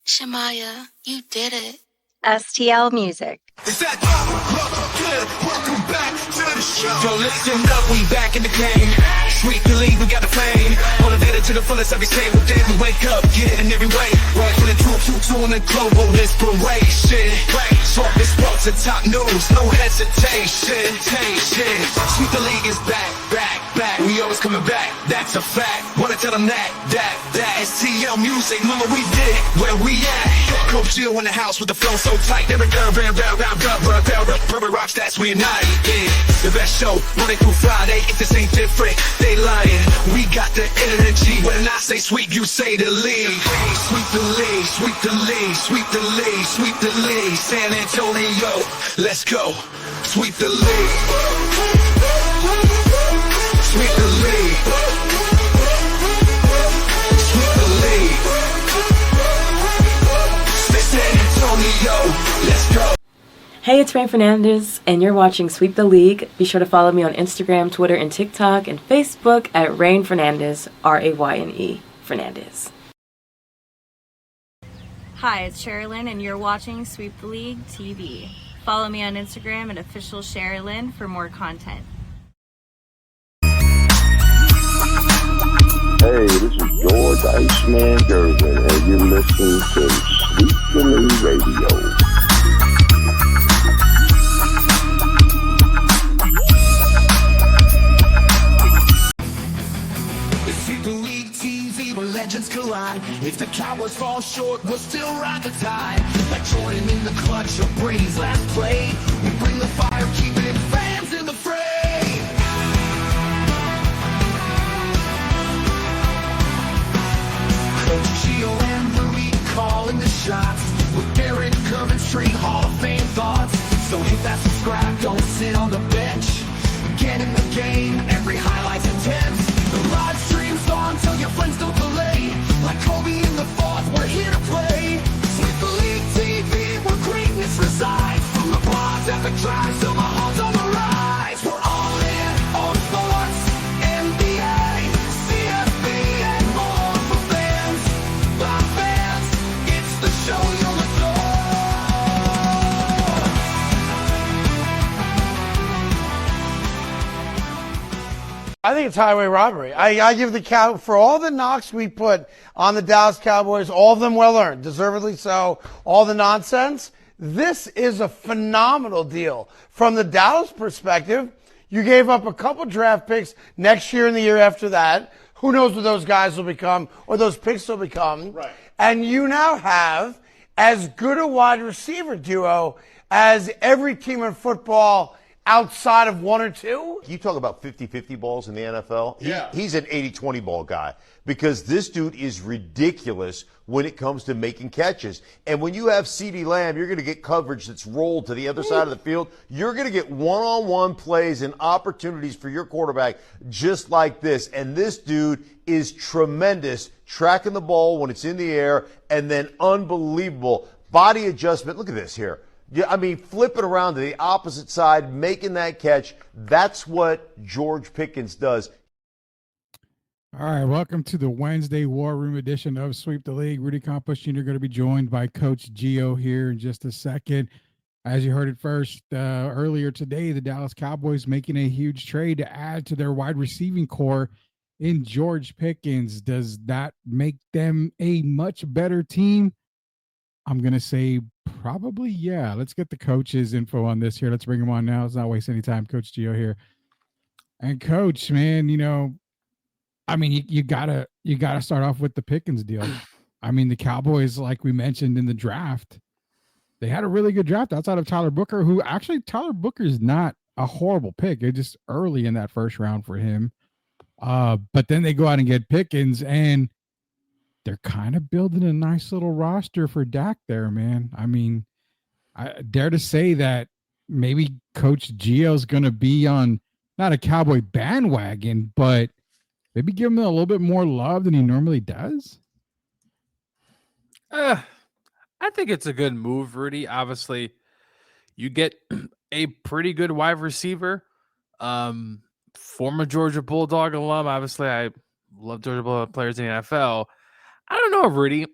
Shamaya, you did it. STL Music. Is that good? Welcome back to the show. Yo, listen up, we back in the game. Sweet believe we got the flame. Motivated to the fullest every single day. We wake up, get in every way. Right for the two in the global inspiration. Talk this sports and top news, no hesitation. Sweet the league is back. We always coming back, that's a fact. Wanna tell them that STL Music, mama, we did it, where we at? Coach Jill in the house with the flow so tight. Every rocks, that's we unite. Yeah, the best show, Monday through Friday. If this ain't different, they lying. We got the energy. When I say sweep, you say the league. Sweep the league, sweep the league, sweep the league, sweep the league. San Antonio, let's go. Sweep the league. Sweep the league. Sweep the league. San Antonio, let's go. Hey, it's Rain Fernandez, and you're watching Sweep the League. Be sure to follow me on Instagram, Twitter, and TikTok, and Facebook at Rain Fernandez, RAYNE Fernandez. Hi, it's Sherilyn, and you're watching Sweep the League TV. Follow me on Instagram at official Sherilyn for more content. Hey, this is George Iceman Gervin, and you're listening to Sweep the League Radio. Sweep the League TV where legends collide. If the Cowboys fall short, we'll still ride the tide. Like Jordan in the clutch or Brady's last play. We bring the fire, keeping fans in the fray. Coach Gio and Rudy calling the shots. With Derek Coventry, Hall of Fame thoughts. So hit that subscribe, don't sit on the bench. Get in the game, every highlight's intense. The live stream's on, tell your friends don't delay. Like Kobe in the fourth, we're here to play. Sweep the League TV, where greatness resides. From the blogs at the drive, till the Hall's on the rise. We're all in on sports, NBA, CFB, and more for fans. By fans, it's the show you'll adore. I think it's highway robbery. I give the cow for all the knocks we put on the Dallas Cowboys, all of them well earned, deservedly so, all the nonsense. This is a phenomenal deal. From the Dallas perspective, you gave up a couple draft picks next year and the year after that. Who knows what those guys will become or those picks will become. Right. And you now have as good a wide receiver duo as every team in football outside of one or two. You talk about 50-50 balls in the NFL. Yeah. He's an 80-20 ball guy because this dude is ridiculous when it comes to making catches. And when you have CeeDee Lamb, you're going to get coverage that's rolled to the other side of the field. You're going to get one-on-one plays and opportunities for your quarterback just like this. And this dude is tremendous tracking the ball when it's in the air and then unbelievable body adjustment. Look at this here. Yeah, I mean, flipping around to the opposite side, making that catch. That's what George Pickens does. All right, welcome to the Wednesday War Room edition of Sweep the League. Rudy Campos Jr. going to be joined by Coach Gio here in just a second. As you heard it first earlier today, the Dallas Cowboys making a huge trade to add to their wide receiving core in George Pickens. Does that make them a much better team? I'm going to say probably, yeah. Let's get the coach's info on this here. Let's bring him on now. Let's not waste any time. Coach Gio here. And Coach, man, you know, I mean, you gotta start off with the Pickens deal. I mean, the Cowboys, like we mentioned in the draft, they had a really good draft outside of Tyler Booker, who actually Tyler Booker is not a horrible pick. It's just early in that first round for him. But then they go out and get Pickens, and they're kind of building a nice little roster for Dak there, man. I mean, I dare to say that maybe Coach Gio's going to be on not a Cowboy bandwagon, but maybe give him a little bit more love than he normally does. I think it's a good move, Rudy. Obviously, you get a pretty good wide receiver. Former Georgia Bulldog alum. Obviously, I love Georgia Bulldog players in the NFL. I don't know, Rudy.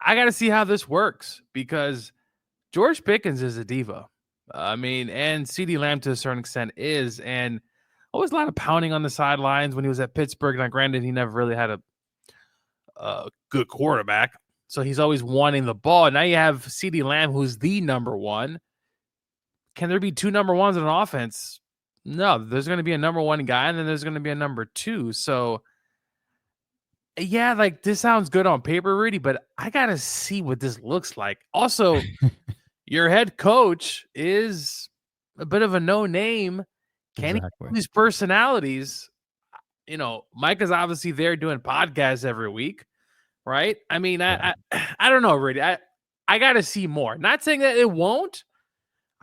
I got to see how this works because George Pickens is a diva. I mean, and CeeDee Lamb to a certain extent is, and always a lot of pounding on the sidelines when he was at Pittsburgh. Now, granted, he never really had a good quarterback, so he's always wanting the ball. Now you have CeeDee Lamb, who's the number one. Can there be two number ones in an offense? No, there's going to be a number one guy, and then there's going to be a number two. So, yeah, like this sounds good on paper, Rudy, but I got to see what this looks like. Also, your head coach is a bit of a no-name. Can he have these personalities? You know, Mike is obviously there doing podcasts every week, right? I mean, I don't know, Rudy. I got to see more. Not saying that it won't.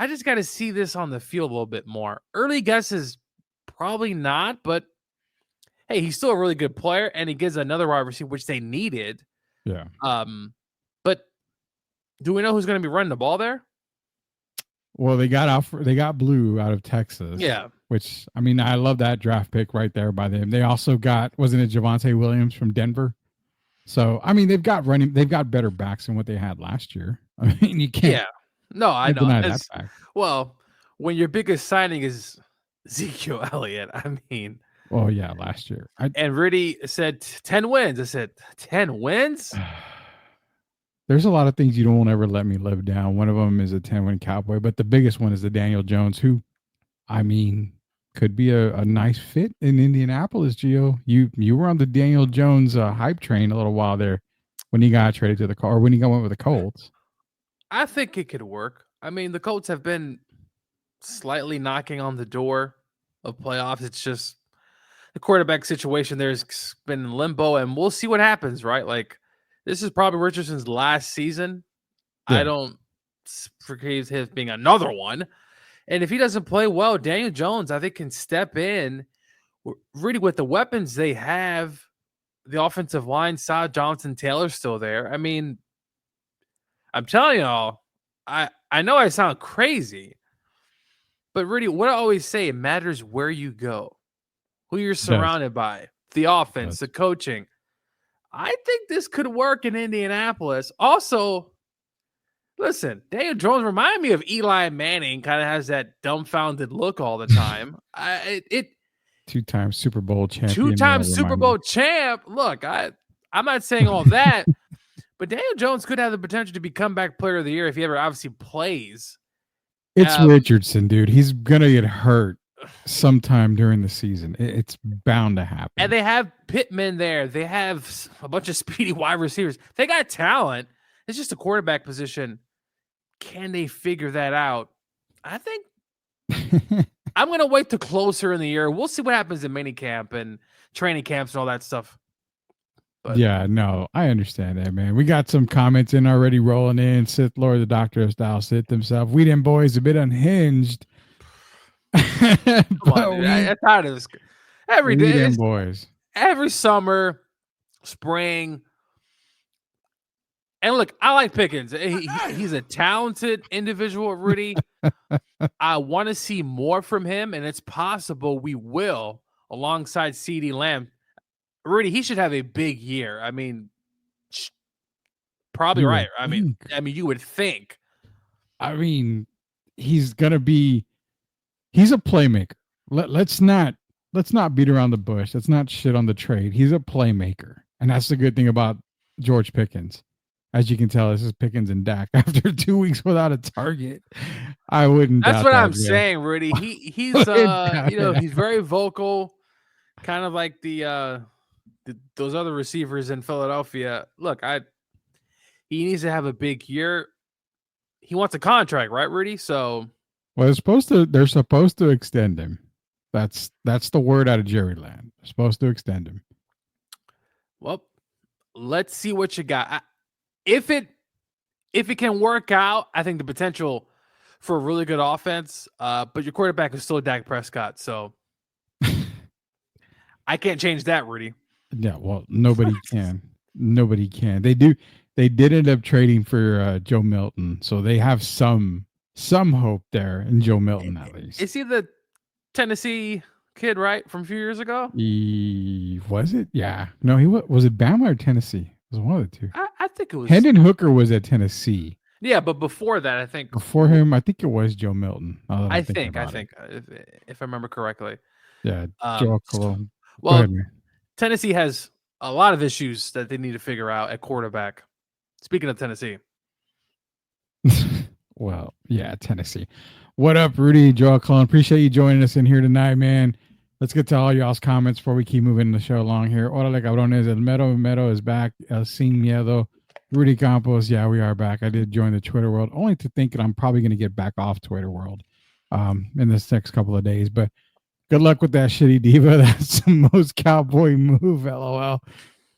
I just got to see this on the field a little bit more. Early guess is probably not, but hey, he's still a really good player, and he gives another wide receiver, which they needed. Yeah. But do we know who's going to be running the ball there? Well, they got Blue out of Texas. Yeah. Which, I mean, I love that draft pick right there by them. They also got, wasn't it Javonte Williams from Denver? So, I mean, they've got better backs than what they had last year. I mean, you can't. Yeah. No, I know. Deny that fact. Well, when your biggest signing is Ezekiel Elliott, I mean. Oh, yeah, last year. And Rudy said 10 wins. I said, 10 wins? There's a lot of things you don't ever let me live down. One of them is a 10-win Cowboy, but the biggest one is the Daniel Jones, who, I mean, could be a nice fit in Indianapolis, Gio. You were on the Daniel Jones hype train a little while there when he got traded to the Colts, or when he went with the Colts. I think it could work. I mean, the Colts have been slightly knocking on the door of playoffs. It's just the quarterback situation there's been in limbo, and we'll see what happens, right? Like, this is probably Richardson's last season. Yeah. I don't forgive him being another one. And if he doesn't play well, Daniel Jones, I think, can step in. Really, with the weapons they have, the offensive line, Jonathan Taylor's still there. I mean, I'm telling y'all, I know I sound crazy, but really, what I always say, it matters where you go, who you're surrounded by, the offense, the coaching. I think this could work in Indianapolis. Also, listen, Daniel Jones remind me of Eli Manning. Kind of has that dumbfounded look all the time. Two-time Super Bowl champion. Two-time Super Bowl champ. Look, I'm not saying all that, but Daniel Jones could have the potential to be comeback player of the year if he ever obviously plays. It's Richardson, dude. He's gonna get hurt sometime during the season. It's bound to happen. And they have Pittman there. They have a bunch of speedy wide receivers. They got talent. It's just a quarterback position. Can they figure that out? I think I'm going to wait till closer in the year. We'll see what happens in minicamp and training camps and all that stuff. But yeah, no, I understand that, man. We got some comments in already rolling in. Sith Lord, the Doctor of Style, Sith himself. We them boys a bit unhinged. Come on, dude. I'm tired of this. Every day, boys. Every summer, spring. And look, I like Pickens. He's a talented individual, Rudy. I want to see more from him, and it's possible we will alongside CeeDee Lamb. Rudy, he should have a big year. I mean, probably right. I mean, you would think. I mean, he's gonna be. He's a playmaker. Let's not beat around the bush. Let's not shit on the trade. He's a playmaker, and that's the good thing about George Pickens. As you can tell, this is Pickens and Dak after 2 weeks without a target. I wouldn't. That's what I'm saying, Rudy. He's he's very vocal, kind of like those other receivers in Philadelphia. Look, he needs to have a big year. He wants a contract, right, Rudy? So. Well, they're supposed to extend him. That's the word out of Jerry Land. They're supposed to extend him. Well, let's see what you got. If it can work out, I think the potential for a really good offense. But your quarterback is still Dak Prescott, so I can't change that, Rudy. Yeah, well, nobody can. Nobody can. They did end up trading for Joe Milton, so they have some hope there in Joe Milton, at least. Is he the Tennessee kid, right, from a few years ago? Was it? Yeah. No, he was it Bama or Tennessee? was one of the two. I think it was Hendon Hooker was at Tennessee. Yeah, but before that, I think Before him, I think it was Joe Milton. I think if I remember correctly. Yeah, Joe Cologne. Well, Go ahead, man. Tennessee has a lot of issues that they need to figure out at quarterback. Speaking of Tennessee. Well, yeah, Tennessee. What up, Rudy? Joe Cologne. Appreciate you joining us in here tonight, man. Let's get to all y'all's comments before we keep moving the show along here. Órale, cabrones. El Mero is back. Sin Miedo. Rudy Campos. Yeah, we are back. I did join the Twitter world, only to think that I'm probably going to get back off Twitter world in this next couple of days. But good luck with that shitty diva. That's the most cowboy move, LOL.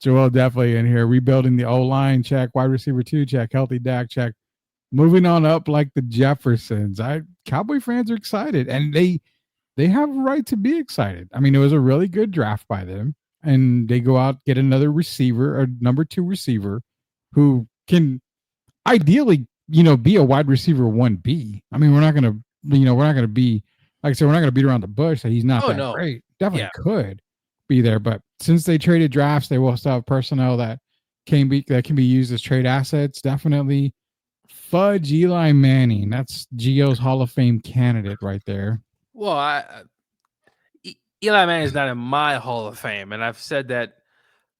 Joel definitely in here. Rebuilding the O-line, check. Wide receiver 2, check. Healthy Dak, check. Moving on up like the Jeffersons. Cowboy fans are excited, and they have a right to be excited. I mean, it was a really good draft by them, and they go out, get another receiver, a number 2 receiver, who can ideally, be a wide receiver 1B. I mean, we're not going to be, like I said, we're not going to beat around the bush that he's not great. Definitely could be there, but since they traded drafts, they will still have personnel that can be used as trade assets. Definitely fudge Eli Manning. That's Gio's Hall of Fame candidate right there. Well, Eli Manning is not in my Hall of Fame, and I've said that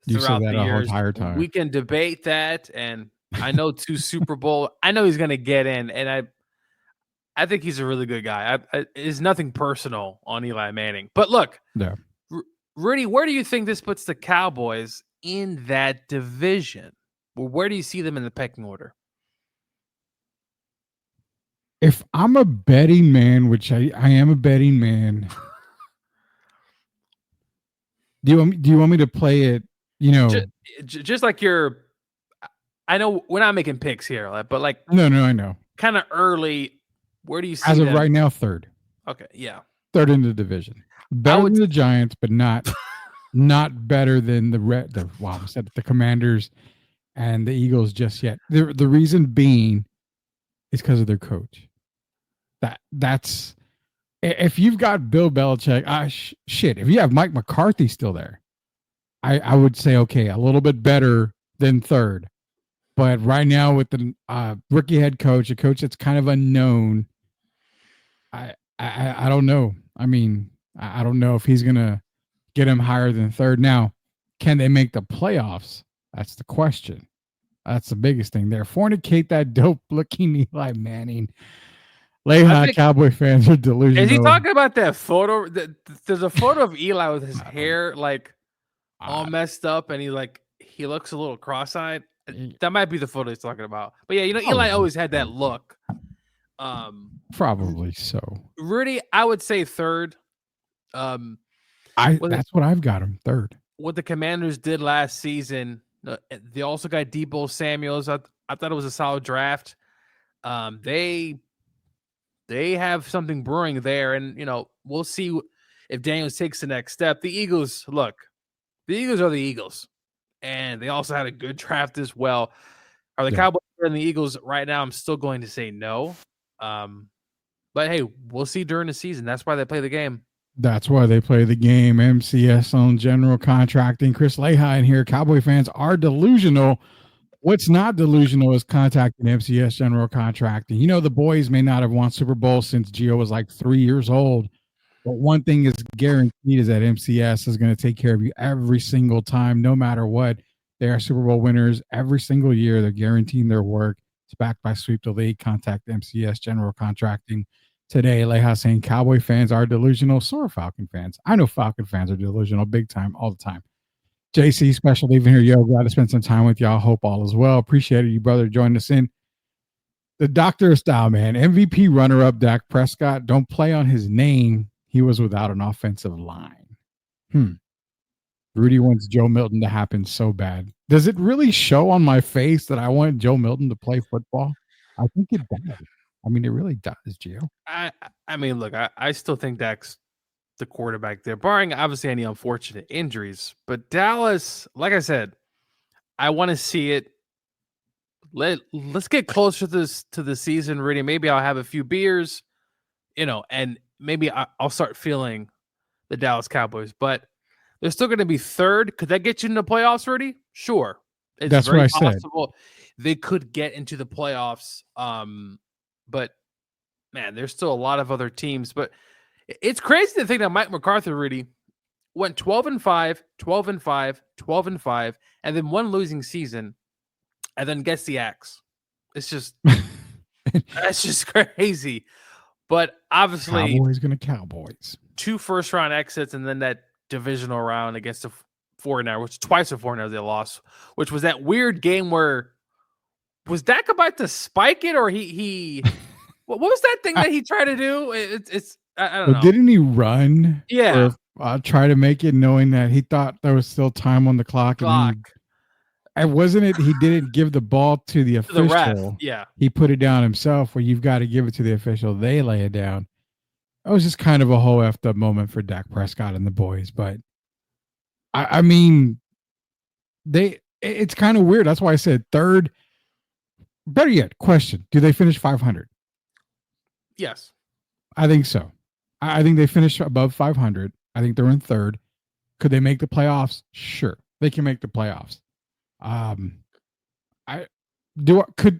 throughout the years. Entire time. We can debate that, and I know 2 Super Bowl. I know he's going to get in, and I think he's a really good guy. It's nothing personal on Eli Manning, but look, yeah. Rudy, where do you think this puts the Cowboys in that division? Where do you see them in the pecking order? If I'm a betting man, which I am a betting man, do you want me to play it? Just like I know we're not making picks here, but like no, I know. Kind of early. Where do you see as of them? right now? Third. Okay, yeah. Third in the division. Better than the Giants, but not better than the Commanders and the Eagles just yet. The reason being is because of their coach. That's if you've got Bill Belichick, if you have Mike McCarthy still there, I would say okay, a little bit better than third. But right now with the rookie head coach, a coach that's kind of unknown, I don't know. I mean, I don't know if he's gonna get him higher than third. Now, can they make the playoffs? That's the question. That's the biggest thing there. Fornicate that dope looking Eli Manning. Cowboy fans are delusional. Is he talking about that photo? There's a photo of Eli with his hair like all messed up, and he looks a little cross-eyed. That might be the photo he's talking about. But yeah, Eli always had that look. Probably so. Rudy, I would say third. That's what I've got him third. What the Commanders did last season, they also got Deebo Samuels. I thought it was a solid draft. They have something brewing there, and we'll see if Daniels takes the next step. The Eagles are the Eagles, and they also had a good draft as well. Are the Cowboys and the Eagles right now? I'm still going to say no. But hey, we'll see during the season. That's why they play the game. That's why they play the game. MCS on general contracting. Chris Leha in here. Cowboy fans are delusional. What's not delusional is contacting MCS general contracting. The boys may not have won Super Bowl since Gio was like 3 years old. But one thing is guaranteed is that MCS is going to take care of you every single time, no matter what. They are Super Bowl winners every single year. They're guaranteeing their work. It's backed by Sweep the League. Contact MCS general contracting today. Leha saying Cowboy fans are delusional. So are Falcon fans. I know Falcon fans are delusional big time all the time. JC, special leaving here. Yo, glad to spend some time with y'all. Hope all is well. Appreciate it, you brother, joining us in. The doctor style, man. MVP runner-up Dak Prescott. Don't play on his name. He was without an offensive line. Rudy wants Joe Milton to happen so bad. Does it really show on my face that I want Joe Milton to play football? I think it does. I mean, it really does, Gio. I mean, look, I still think Dak's the quarterback there, barring obviously any unfortunate injuries. But Dallas, like I said, I want to see it. Let's get closer to the season, Rudy. Maybe I'll have a few beers, and maybe I'll start feeling the Dallas Cowboys. But they're still going to be third. Could that get you in the playoffs, Rudy? Sure. It's That's very what I said. possible they could get into the playoffs. But man, there's still a lot of other teams. But it's crazy to think that Mike McCarthy really went 12-5, 12-5, 12-5, and then one losing season, and then gets the axe. It's just that's just crazy. But obviously, Cowboys gonna Cowboys. 2 first-round exits, and then that divisional round against the 49ers, which twice the 49ers they lost, which was that weird game where was Dak about to spike it, or he what was that thing that he tried to do? I don't know. Didn't he run? Yeah. Or, try to make it, knowing that he thought there was still time on the clock. And wasn't it? He didn't give the ball to the official. The ref. Yeah. He put it down himself. Where you've got to give it to the official. They lay it down. That was just kind of a whole effed up moment for Dak Prescott and the boys. But I mean, it's kind of weird. That's why I said third. Better yet, question: do they finish 500? Yes, I think so. I think they finished above 500. I think they're in third. Could they make the playoffs? Sure, they can make the playoffs.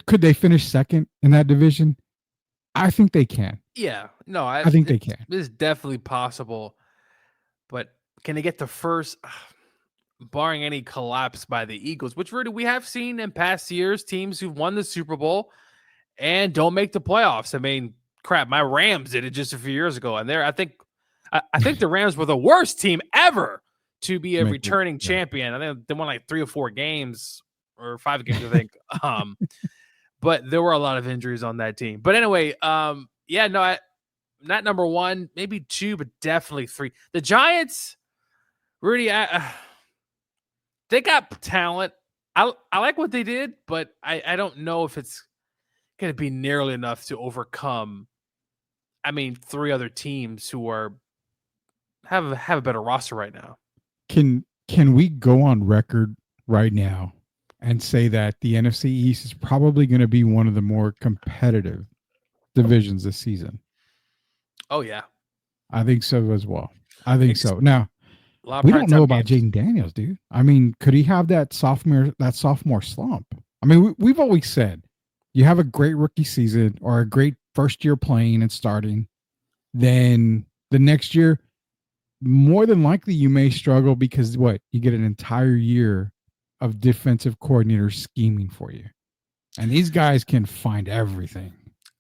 Could they finish second in that division? I think they can. Yeah, no, I think they can. It's definitely possible, but can they get to first? Barring any collapse by the Eagles, which really we have seen in past years, teams who've won the Super Bowl and don't make the playoffs. I mean, crap, my Rams did it just a few years ago, and I think the Rams were the worst team ever to be a returning champion. I think they won like 3 or 4 games or 5 games, I think. But there were a lot of injuries on that team. But anyway, not number 1, maybe 2, but definitely 3. The Giants, Rudy, they got talent. I like what they did, but I don't know if it's going to be nearly enough to overcome. 3 other teams who have a better roster right now. Can we go on record right now and say that the NFC East is probably going to be one of the more competitive divisions this season? Oh yeah, I think so as well. I think so. Now, we don't know about Jaden Daniels, dude. Could he have that sophomore slump? We've always said you have a great rookie season or a great first year playing and starting, then the next year, more than likely you may struggle because you get an entire year of defensive coordinators scheming for you. And these guys can find everything.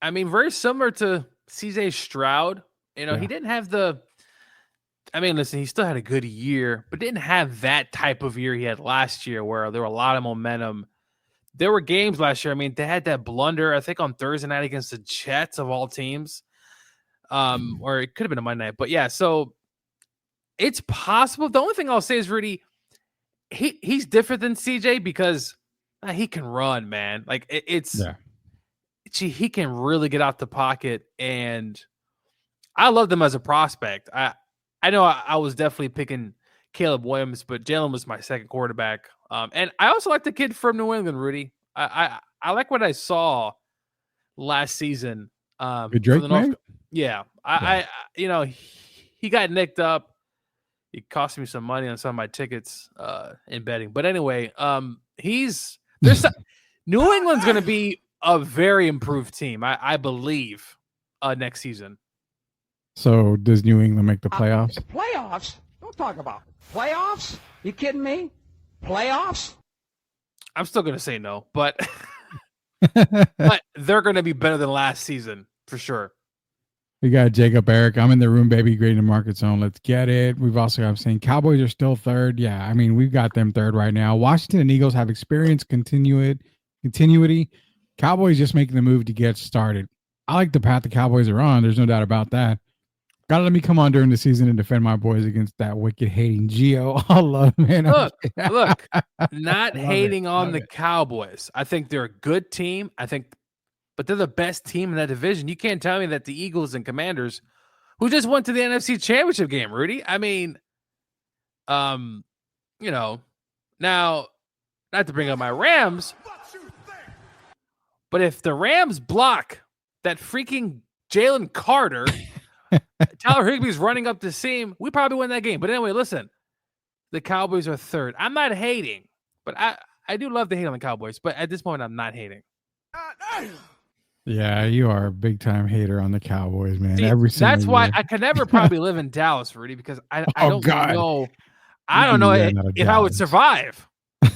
Very similar to CJ Stroud. He didn't have listen, he still had a good year, but didn't have that type of year he had last year where there were a lot of momentum. There were games last year. They had that blunder, I think, on Thursday night against the Jets of all teams. Or it could have been a Monday night. But yeah, so it's possible. The only thing I'll say is, Rudy, he's different than CJ because he can run, man. He can really get out the pocket, and I love them as a prospect. I know I was definitely picking Caleb Williams, but Jalen was my second quarterback. And I also like the kid from New England, Rudy. I like what I saw last season. Drake, yeah. He got nicked up. It cost me some money on some of my tickets in betting. But anyway, New England's going to be a very improved team, I believe, next season. So does New England make the playoffs? Playoffs? Don't talk about playoffs. You kidding me? Playoffs? I'm still going to say no, but but they're going to be better than last season for sure. We got Jacob Eric. I'm in the room, baby. Great in the market zone. Let's get it. We've also got saying Cowboys are still third. Yeah, we've got them third right now. Washington and Eagles have experience, continuity. Cowboys just making the move to get started. I like the path the Cowboys are on. There's no doubt about that. Gotta let me come on during the season and defend my boys against that wicked hating Gio. I love it, man. Look, not hating on the Cowboys. I think they're a good team. But they're the best team in that division. You can't tell me that the Eagles and Commanders, who just went to the NFC Championship game, Rudy. Now, not to bring up my Rams, but if the Rams block that freaking Jalen Carter, Tyler Higbee's running up the seam, we probably win that game. But anyway, listen, the Cowboys are third. I'm not hating, but I I do love to hate on the Cowboys, but at this point, I'm not hating. Yeah, you are a big time hater on the Cowboys, man. See, Every single that's why year. I could never probably live in Dallas, Rudy, because I don't God. know. You'd I don't be know ran out of if I would Dallas. survive. I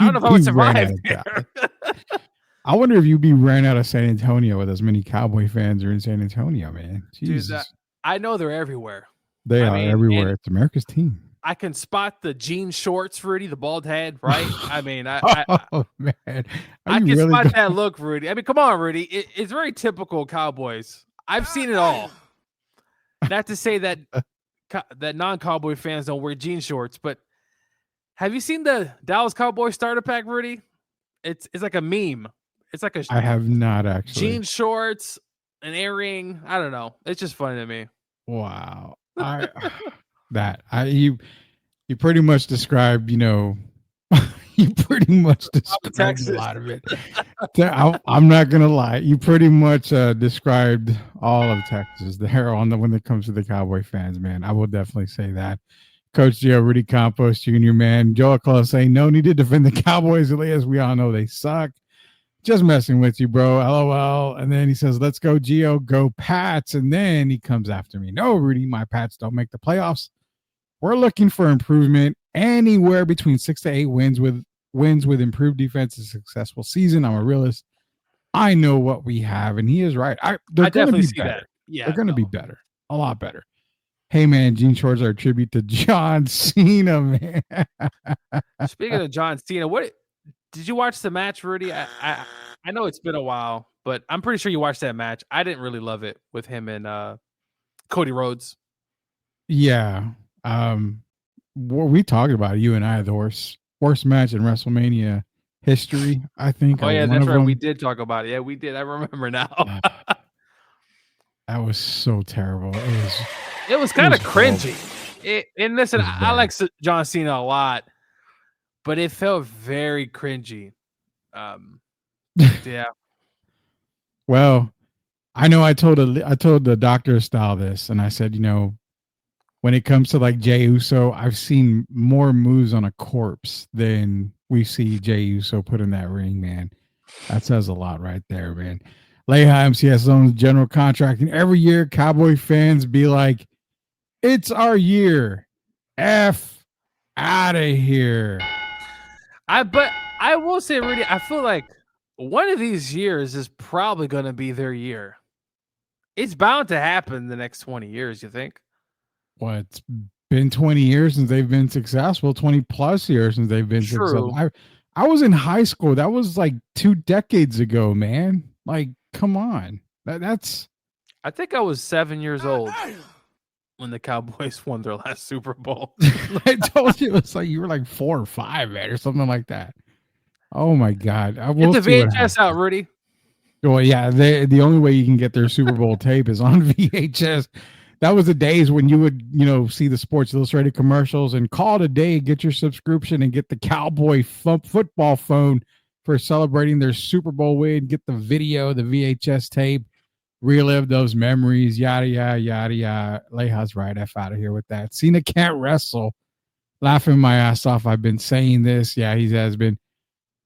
don't know if I would You'd be ran out survive of there. Dallas. I wonder if you'd be ran out of San Antonio with as many Cowboy fans are in San Antonio, man. Dude, Jesus. I know they're everywhere. They I are mean, everywhere. and It's America's team. I can spot the jean shorts, Rudy, the bald head, right? I mean, I Oh, man. I Are can you really spot go- that look, Rudy. I mean, come on, Rudy. It's very typical Cowboys. I've seen it all. Not to say that that non-Cowboy fans don't wear jean shorts, but have you seen the Dallas Cowboys starter pack, Rudy? It's like a meme. It's like a I have not actually. jean shorts, an earring. I don't know. It's just funny to me. Wow. You pretty much described, you pretty much described Texas. a lot of it. I'm not gonna lie. You pretty much described all of Texas there when it comes to the Cowboy fans, man. I will definitely say that. Coach Gio, Rudy Campos Jr., man. Joe Close saying no need to defend the Cowboys, Elias. We all know they suck. Just messing with you, bro. LOL. And then he says, let's go, Gio, go Pats. And then he comes after me. No, Rudy, my Pats don't make the playoffs. We're looking for improvement anywhere between 6 to 8 wins with improved defense, a successful season. I'm a realist. I know what we have, and he is right. They're going to be better. that. Yeah, They're going to be better, a lot better. Hey, man, jean shorts are a tribute to John Cena, man. Speaking of John Cena, what did you watch the match, Rudy? I know it's been a while, but I'm pretty sure you watched that match. I didn't really love it with him and Cody Rhodes. Yeah. We talked about it, you and I, the worst match in WrestleMania history, I think. Oh, yeah, One that's of right. them. We did talk about it. Yeah, we did. I remember now. That was so terrible. It was kind of horrible. cringy. And listen, It was I bad. like John Cena a lot, but it felt very cringy. Yeah. Well, I know I told the Dr. Style this, and I said, when it comes to like Jey Uso, I've seen more moves on a corpse than we see Jey Uso put in that ring, man. That says a lot right there, man. Leha MCS owns general contracting. Every year, Cowboy fans be like, it's our year. F out of here. But I will say, Rudy, I feel like one of these years is probably going to be their year. It's bound to happen the next 20 years, you think? Well, it's been 20 years since they've been successful, 20 plus years since they've been successful. I was in high school. That was like 2 decades ago, man. Like, come on. That's I think I was 7 years old when the Cowboys won their last Super Bowl. I told you, it's like you were like 4 or 5, man, or something like that. Oh my God. I will Get the see what VHS out, Rudy. Well, yeah, the only way you can get their Super Bowl tape is on VHS. That was the days when you would, see the Sports Illustrated commercials and call it a day, get your subscription and get the Cowboy football phone for celebrating their Super Bowl win, get the video, the VHS tape, relive those memories, yada, yada, yada, yada. Leha's right. F out of here with that. Cena can't wrestle. Laughing my ass off. I've been saying this. Yeah, he has been.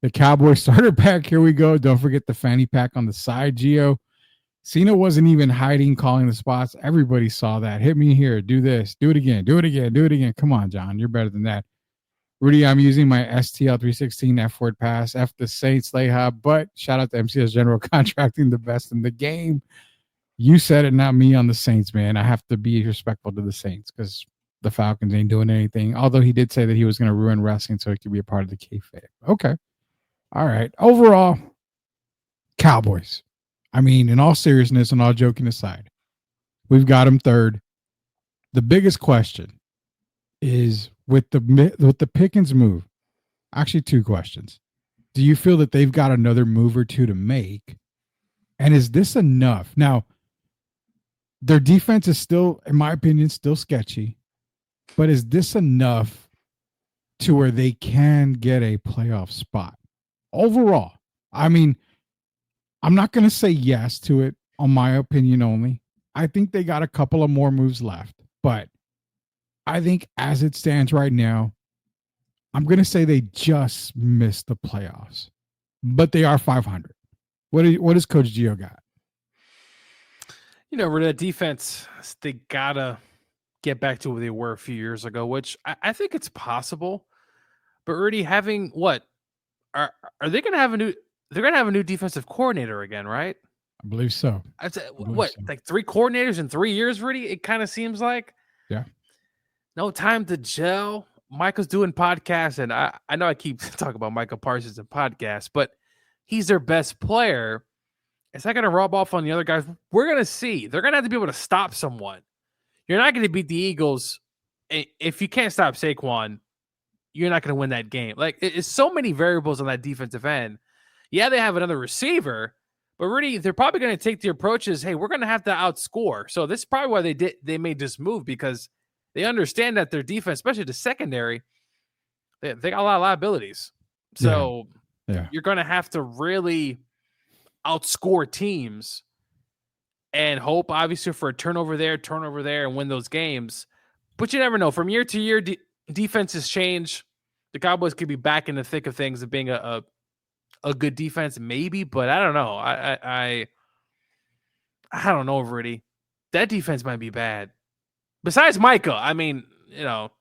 The Cowboy starter pack. Here we go. Don't forget the fanny pack on the side, Gio. Cena wasn't even hiding, calling the spots. Everybody saw that. Hit me here. Do this. Do it again. Do it again. Do it again. Come on, John. You're better than that. Rudy, I'm using my STL 316 F-word pass. F the Saints, Leha. But shout out to MCS General Contracting, the best in the game. You said it, not me on the Saints, man. I have to be respectful to the Saints because the Falcons ain't doing anything. Although he did say that he was going to ruin wrestling so he could be a part of the kayfabe. Okay. All right. Overall, Cowboys. I mean, in all seriousness and all joking aside, we've got them third. The biggest question is with the Pickens move. Actually, 2 questions. Do you feel that they've got another move or 2 to make? And is this enough? Now, their defense is still, in my opinion, still sketchy. But is this enough to where they can get a playoff spot? Overall, I mean, I'm not going to say yes to it on my opinion only. I think they got a couple of more moves left, but I think as it stands right now, I'm going to say they just missed the playoffs, but they are 500. What does Coach Gio got? You know, with that defense, they gotta get back to where they were a few years ago, which I think it's possible. But already having what are they going to have a new? They're going to have a new defensive coordinator again, right? I believe so. What, like 3 coordinators in 3 years, Rudy? It kind of seems like. Yeah. No time to gel. Michael's doing podcasts, and I know I keep talking about Michael Parsons and podcasts, but he's their best player. Is that going to rub off on the other guys? We're going to see. They're going to have to be able to stop someone. You're not going to beat the Eagles. If you can't stop Saquon, you're not going to win that game. Like, it's so many variables on that defensive end. Yeah, they have another receiver, but really, they're probably going to take the approach as, hey, we're going to have to outscore. So this is probably why they made this move, because they understand that their defense, especially the secondary, they got a lot of liabilities. So you're going to have to really outscore teams and hope, obviously, for a turnover there, and win those games. But you never know. From year to year, defenses change. The Cowboys could be back in the thick of things of being a good defense, maybe, but I don't know. I don't know, Rudy. That defense might be bad. Besides Micah, I mean, you know.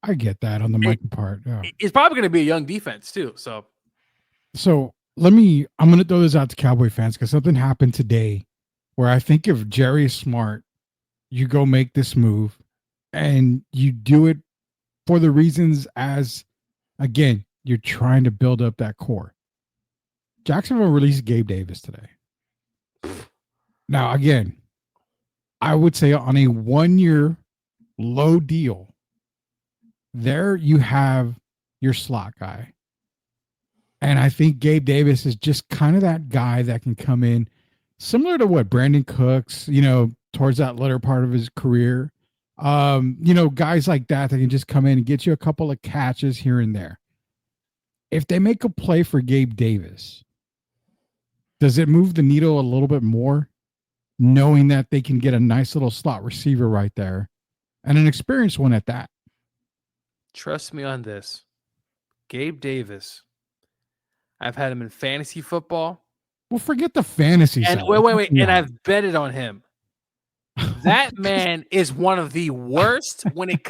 I get that on the Micah part. Yeah. It's probably going to be a young defense, too. So I'm going to throw this out to Cowboy fans, because something happened today where I think if Jerry is smart, you go make this move and you do it for the reasons as, again, you're trying to build up that core. Jacksonville released Gabe Davis today. Now, again, I would say on a 1-year low deal, there you have your slot guy. And I think Gabe Davis is just kind of that guy that can come in similar to what Brandon Cooks, towards that latter part of his career. Guys like that can just come in and get you a couple of catches here and there. If they make a play for Gabe Davis, does it move the needle a little bit more, knowing that they can get a nice little slot receiver right there and an experienced one at that? Trust me on this. Gabe Davis, I've had him in fantasy football. Well, forget the fantasy side. Wait. And I've betted on him. That man is one of the worst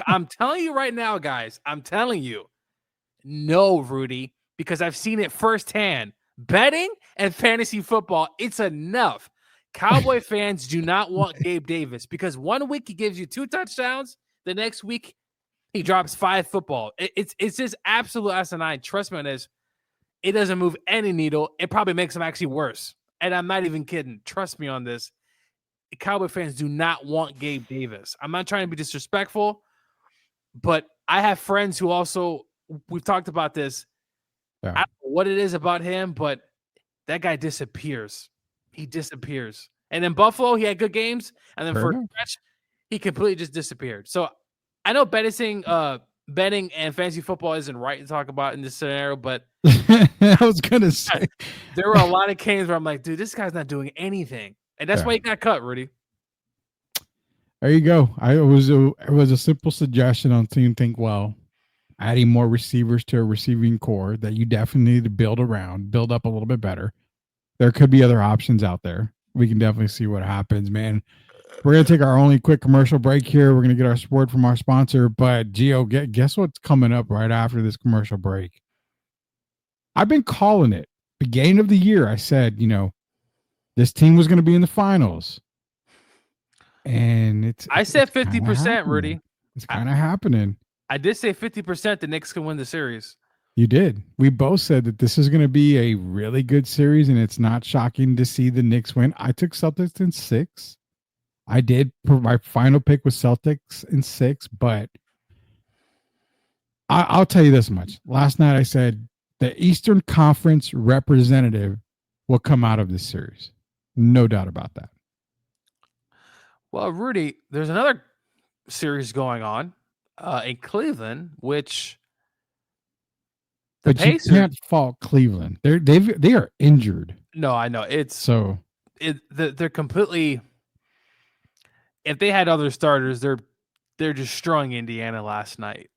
I'm telling you right now, guys. I'm telling you. No, Rudy, because I've seen it firsthand. Betting and fantasy football, it's enough. Cowboy fans do not want Gabe Davis, because 1 week he gives you 2 touchdowns. The next week he drops 5 football. It's just absolute asinine. Trust me on this. It doesn't move any needle. It probably makes him actually worse. And I'm not even kidding. Trust me on this. Cowboy fans do not want Gabe Davis. I'm not trying to be disrespectful, but I have friends who also, we've talked about this. Yeah. I don't know what it is about him, but that guy disappears. He disappears. And in Buffalo, he had good games. And then for a stretch, he completely just disappeared. So I know betting and fantasy football isn't right to talk about in this scenario, but I was going to say there were a lot of games where I'm like, dude, this guy's not doing anything. And that's why he got cut, Rudy. There you go. It was a simple suggestion on Team Think Well, adding more receivers to a receiving core that you definitely need to build up a little bit better. There could be other options out there. We can definitely see what happens, man. We're going to take our only quick commercial break here. We're going to get our support from our sponsor. But, Gio, guess what's coming up right after this commercial break? I've been calling it. Beginning of the year, I said, this team was going to be in the finals. And I said 50%, Rudy. It's kind of happening. I did say 50% the Knicks can win the series. You did. We both said that this is going to be a really good series, and it's not shocking to see the Knicks win. I took Celtics in 6. I did. My final pick was Celtics in 6, but I'll tell you this much. Last night I said the Eastern Conference representative will come out of this series. No doubt about that. Well, Rudy, there's another series going on in Cleveland, which the Pacers, you can't fault Cleveland. They are injured. No, I know. They're completely. If they had other starters, they're destroying Indiana last night.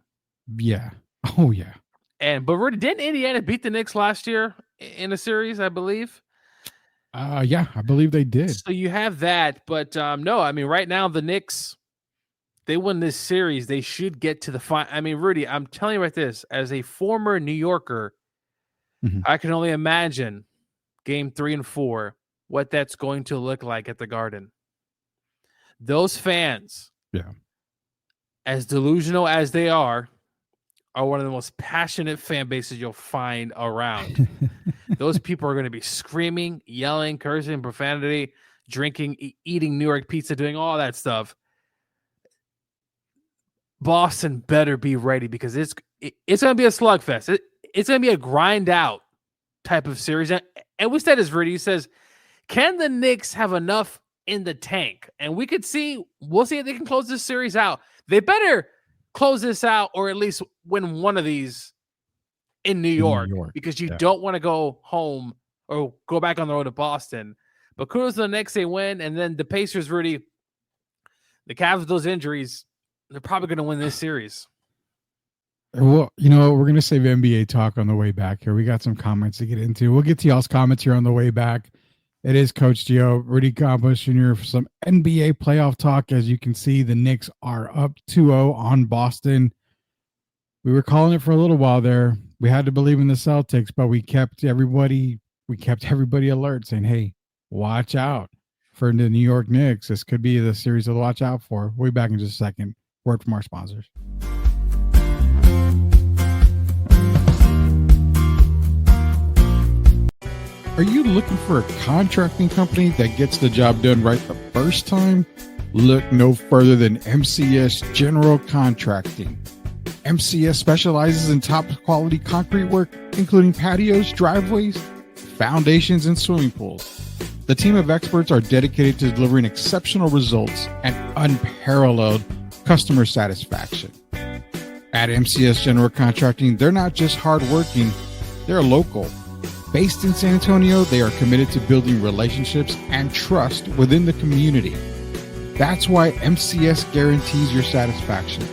Yeah. Oh, yeah. But Rudy, didn't Indiana beat the Knicks last year in a series, I believe? Yeah, I believe they did. So you have that, but no, I mean, right now the Knicks, they win this series, they should get to the final. I mean, Rudy, I'm telling you right this, as a former New Yorker, I can only imagine game 3 and 4, what that's going to look like at the Garden. Those fans, as delusional as they are one of the most passionate fan bases you'll find around. Those people are going to be screaming, yelling, cursing, profanity, drinking, eating New York pizza, doing all that stuff. Boston better be ready because it's going to be a slugfest. It's going to be a grind out type of series. And we said this, Rudy, he says, can the Knicks have enough in the tank? And we'll see if they can close this series out. They better close this out or at least win one of these in New York, because you don't want to go home or go back on the road to Boston. But kudos to the Knicks, they win. And then the Pacers, Rudy, the Cavs with those injuries, they're probably going to win this series. Well, we're going to save NBA talk on the way back here. We got some comments to get into. We'll get to y'all's comments here on the way back. It is Coach Gio, Rudy Campos Jr. for some NBA playoff talk. As you can see, the Knicks are up 2-0 on Boston. We were calling it for a little while there. We had to believe in the Celtics, but we kept everybody alert, saying, hey, watch out for the New York Knicks. This could be the series to watch out for. We'll be back in just a second. Word from our sponsors. Are you looking for a contracting company that gets the job done right the first time? Look no further than MCS General Contracting. MCS specializes in top quality concrete work, including patios, driveways, foundations, and swimming pools. The team of experts are dedicated to delivering exceptional results and unparalleled customer satisfaction. At MCS General Contracting, they're not just hardworking, they're local. Based in San Antonio, they are committed to building relationships and trust within the community. That's why MCS guarantees your satisfaction.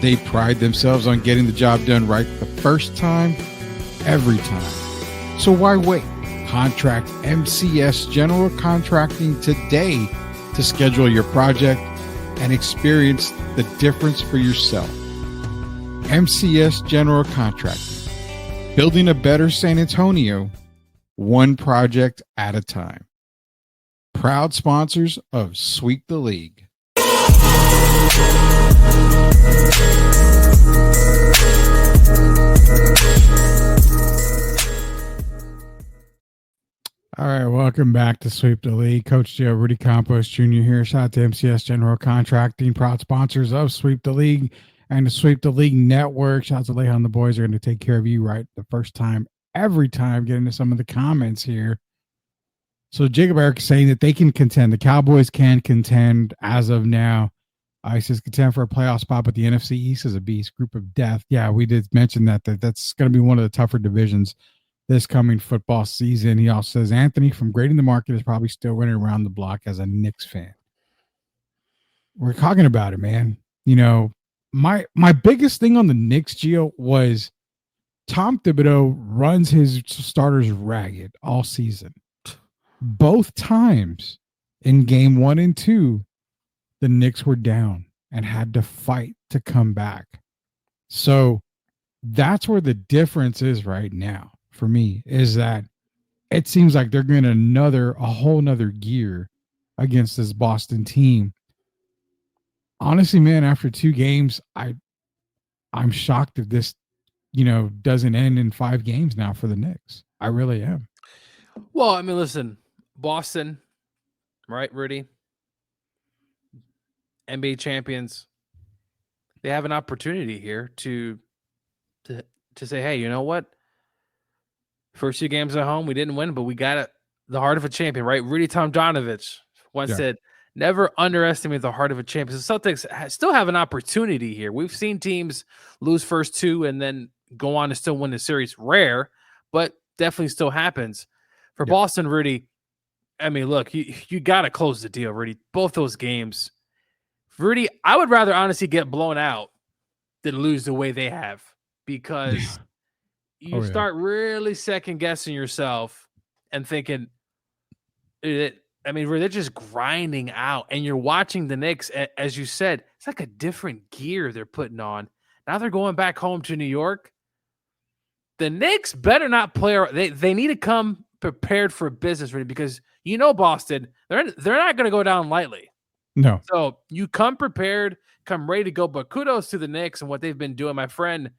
They pride themselves on getting the job done right the first time, every time. So why wait? Contract MCS General Contracting today to schedule your project and experience the difference for yourself. MCS General Contracting. Building a better San Antonio, one project at a time. Proud sponsors of Sweep the League. All right, welcome back to Sweep the League. Coach Joe, Rudy Campos Jr. here. Shout out to MCS General Contracting, proud sponsors of Sweep the League and the Sweep the League Network. Shout out to Lehan. The boys are going to take care of you right the first time, every time. Get into some of the comments here. So Jacob Eric is saying that they can contend. The Cowboys can contend as of now. He says contend for a playoff spot, but the NFC East is a beast, group of death. Yeah, we did mention that's going to be one of the tougher divisions this coming football season. He also says Anthony from Grading the Market is probably still running around the block as a Knicks fan. We're talking about it, man. My biggest thing on the Knicks, Gio, was Tom Thibodeau runs his starters ragged all season. Both times in game 1 and 2, the Knicks were down and had to fight to come back. So that's where the difference is right now for me, is that it seems like they're going a whole nother gear against this Boston team. Honestly, man, after 2 games, I'm shocked if this, doesn't end in 5 games now for the Knicks. I really am. Well, I mean, listen, Boston, right, Rudy? NBA champions, they have an opportunity here to say, hey, you know what? First 2 games at home, we didn't win, but we got the heart of a champion, right? Rudy Tomjanovich once said, never underestimate the heart of a champion. The Celtics still have an opportunity here. We've seen teams lose first 2 and then go on to still win the series. Rare, but definitely still happens. For Boston, Rudy, I mean, look, you got to close the deal, Rudy. Both those games. Rudy, I would rather honestly get blown out than lose the way they have, because you start really second guessing yourself and thinking, where they're just grinding out, and you're watching the Knicks, as you said, it's like a different gear they're putting on. Now they're going back home to New York. The Knicks better not play. They need to come prepared for business, really, because Boston, they're not going to go down lightly. No. So you come prepared, come ready to go. But kudos to the Knicks and what they've been doing. My friend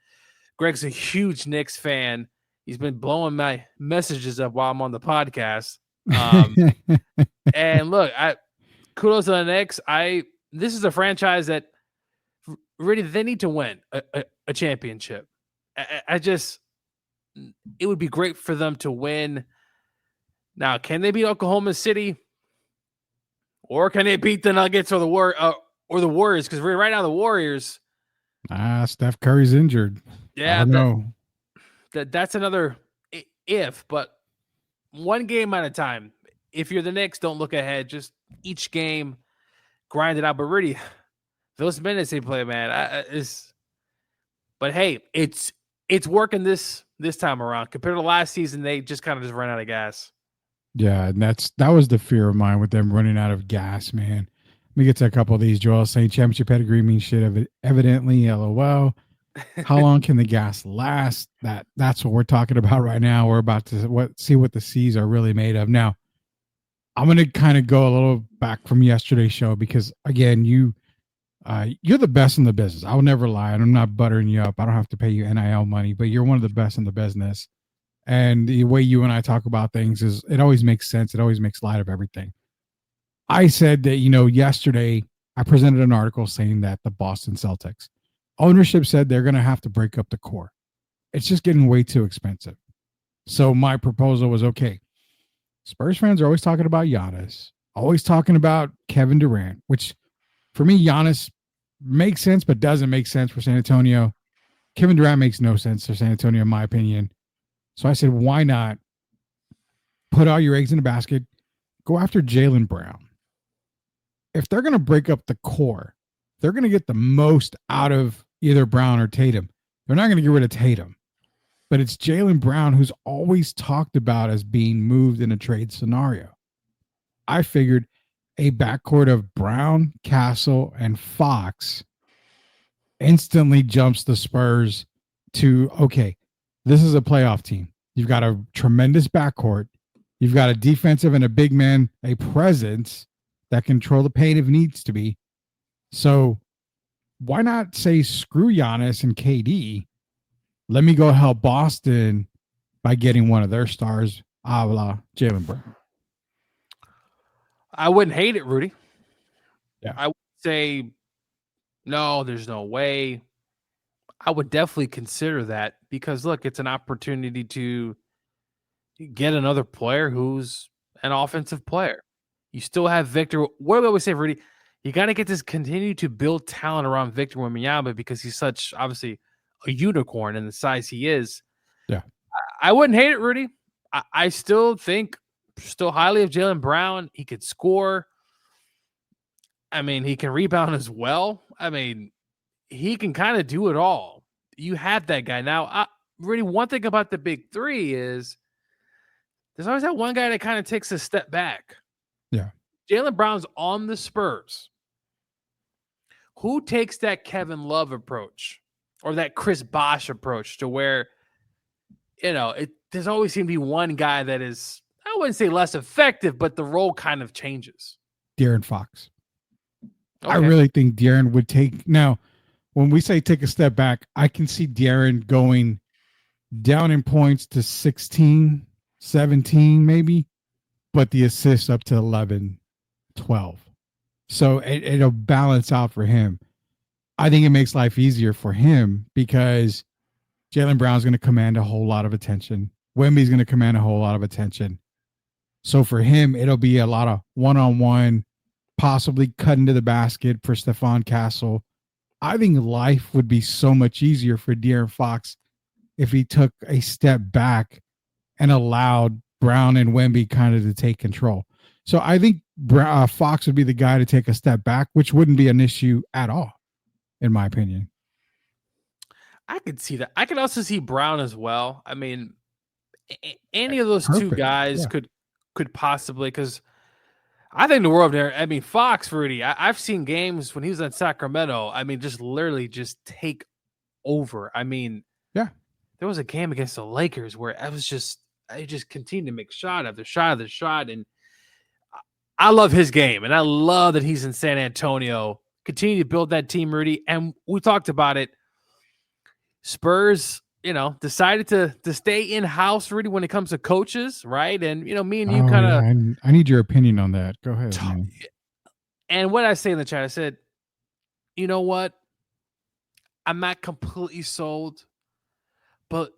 Greg's a huge Knicks fan. He's been blowing my messages up while I'm on the podcast. And look, kudos to the Knicks. This is a franchise that really they need to win a championship. It would be great for them to win. Now, can they beat Oklahoma City? Or can they beat the Nuggets or the Warriors? Because right now the Warriors. Steph Curry's injured. Yeah, that's another if. But one game at a time. If you're the Knicks, don't look ahead. Just each game, grind it out. But really, those minutes they play, man, But hey, it's working this time around compared to last season. They just kind of ran out of gas. Yeah, and that was the fear of mine with them running out of gas, man. Let me get to a couple of these. Joel saying championship pedigree means shit. Evidently, LOL. How long can the gas last? That's what we're talking about right now. We're about to see what the C's are really made of. Now, I'm going to kind of go a little back from yesterday's show because, again, you're the best in the business. I will never lie, and I'm not buttering you up. I don't have to pay you NIL money, but you're one of the best in the business. And the way you and I talk about things it always makes sense. It always makes light of everything. I said that, yesterday I presented an article saying that the Boston Celtics ownership said they're going to have to break up the core. It's just getting way too expensive. So my proposal was, okay, Spurs fans are always talking about Giannis, always talking about Kevin Durant, which for me, Giannis makes sense, but doesn't make sense for San Antonio. Kevin Durant makes no sense for San Antonio, in my opinion. So I said, why not put all your eggs in a basket, go after Jaylen Brown. If they're going to break up the core, they're going to get the most out of either Brown or Tatum. They're not going to get rid of Tatum. But it's Jaylen Brown who's always talked about as being moved in a trade scenario. I figured a backcourt of Brown, Castle, and Fox instantly jumps the Spurs to, okay, this is a playoff team. You've got a tremendous backcourt. You've got a defensive and a big man, a presence that control the paint if needs to be. So why not say screw Giannis and KD? Let me go help Boston by getting one of their stars, a la Jaylen Brown. I wouldn't hate it, Rudy. Yeah. I would say, no, there's no way. I would definitely consider that because, look, it's an opportunity to get another player who's an offensive player. You still have Victor. What do we always say, Rudy? You got to continue to build talent around Victor Wembanyama because he's such, obviously, a unicorn in the size he is. Yeah. I wouldn't hate it, Rudy. I still think highly of Jaylen Brown. He could score. I mean, he can rebound as well. I mean, he can kind of do it all. You have that guy. Now, really, one thing about the big three is there's always that one guy that kind of takes a step back. Yeah. Jaylen Brown's on the Spurs. Who takes that Kevin Love approach or that Chris Bosh approach to where, there's always seemed to be one guy that is, I wouldn't say less effective, but the role kind of changes. De'Aaron Fox. Okay. I really think De'Aaron would take. Now, when we say take a step back, I can see De'Aaron going down in points to 16, 17 maybe, but the assists up to 11, 12. So it'll balance out for him. I think it makes life easier for him because Jaylen Brown's going to command a whole lot of attention. Wemby's going to command a whole lot of attention. So for him, it'll be a lot of one-on-one, possibly cutting to the basket for Stephon Castle. I think life would be so much easier for De'Aaron Fox if he took a step back and allowed Brown and Wemby kind of to take control. So I think Fox would be the guy to take a step back, which wouldn't be an issue at all, in my opinion. I could see that. I could also see Brown as well. I mean, any of those two Perfect. guys Yeah. could possibly, because I think the world there. I mean, Fox, Rudy. I've seen games when he was in Sacramento. I mean, just literally just take over. I mean, Yeah. there was a game against the Lakers where I just continued to make shot after shot after shot, and I love his game, and I love that he's in San Antonio. Continue to build that team, Rudy. And we talked about it. Spurs, decided to stay in-house, Rudy, when it comes to coaches, right? And, me and you kind of... Yeah, I need your opinion on that. Go ahead, man. And what I say in the chat, I said, you know what? I'm not completely sold, but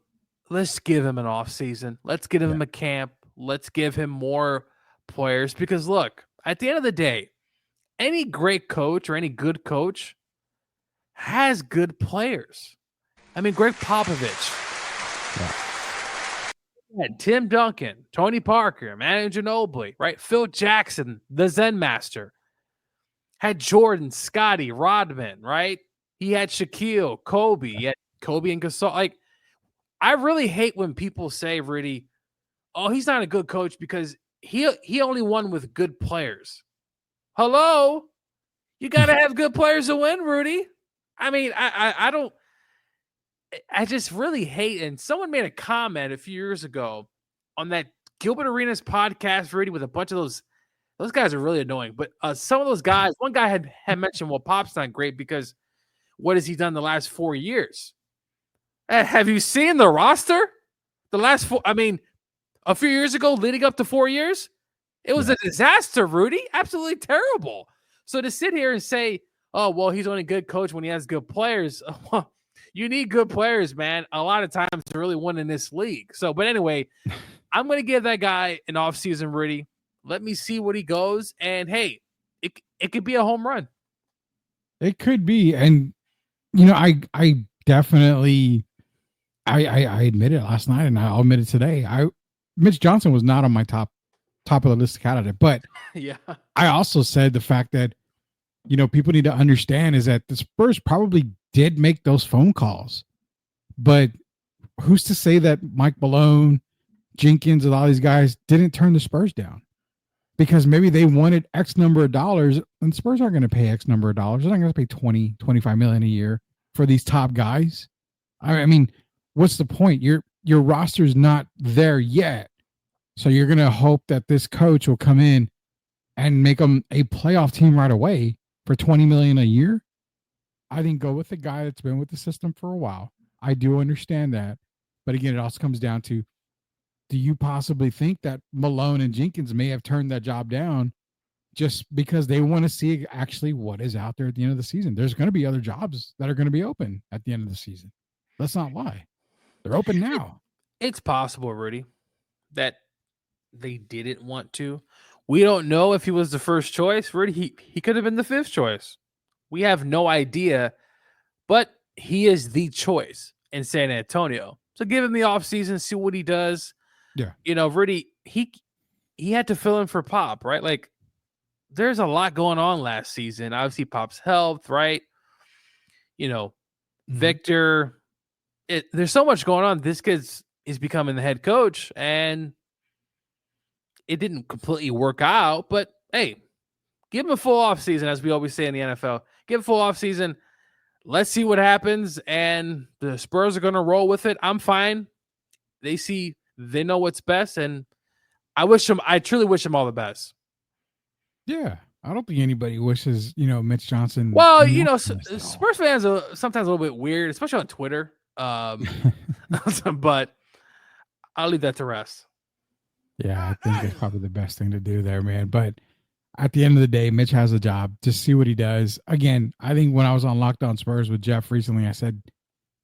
let's give him an off season. Let's give him a camp. Let's give him more players. Because, look, at the end of the day, any great coach or any good coach has good players. I mean, Greg Popovich, Tim Duncan, Tony Parker, Manu Ginobili, right? Phil Jackson, the Zen Master. Had Jordan, Scotty, Rodman, right? He had Shaquille, Kobe. He had Kobe and Gasol. Like, I really hate when people say, Rudy, oh, he's not a good coach because he only won with good players. Hello? You got to have good players to win, Rudy. I mean, I don't. I just really hate, and someone made a comment a few years ago on that Gilbert Arenas podcast, Rudy, with a bunch of those guys are really annoying. But some of those guys, one guy had mentioned, well, Pop's not great because what has he done the last 4 years? Have you seen the roster? The last four, I mean, a few years ago, leading up to 4 years, it was a disaster, Rudy. Absolutely terrible. So to sit here and say, oh, well, he's only a good coach when he has good players. Well, you need good players, man, a lot of times to really win in this league. So, but anyway, I'm going to give that guy an offseason, Rudy. Let me see what he goes. And, hey, it could be a home run. It could be. And, I definitely, I admitted it last night, and I'll admit it today. Mitch Johnson was not on my top of the list candidate, but yeah, I also said the fact that, people need to understand is that the Spurs probably did make those phone calls, but who's to say that Mike Malone, Jenkins, and all these guys didn't turn the Spurs down? Because maybe they wanted X number of dollars, and Spurs aren't going to pay X number of dollars. They're not going to pay 20, 25 million a year for these top guys. I mean, what's the point? Your roster's not there yet. So you're going to hope that this coach will come in and make them a playoff team right away for 20 million a year. I think go with the guy that's been with the system for a while. I do understand that. But again, it also comes down to, do you possibly think that Malone and Jenkins may have turned that job down just because they want to see actually what is out there at the end of the season? There's going to be other jobs that are going to be open at the end of the season. Let's not lie. They're open now. It's possible, Rudy, that they didn't want to. We don't know if he was the first choice. Rudy, he could have been the fifth choice. We have no idea, but he is the choice in San Antonio. So give him the offseason, see what he does. Yeah. Rudy, he had to fill in for Pop, right? Like, there's a lot going on last season. Obviously, Pop's health, right? Victor. There's so much going on. This kid is becoming the head coach, and it didn't completely work out. But, hey, give him a full offseason, as we always say in the NFL. Give him a full offseason. Let's see what happens, and the Spurs are going to roll with it. I'm fine. They know what's best, and I truly wish him all the best. Yeah. I don't think anybody wishes, Mitch Johnson. Well, Spurs fans are sometimes a little bit weird, especially on Twitter. But I'll leave that to rest. Yeah, I think it's probably the best thing to do there, man. But at the end of the day, Mitch has a job. Just see what he does. Again, I think when I was on Locked On Spurs with Jeff recently, I said,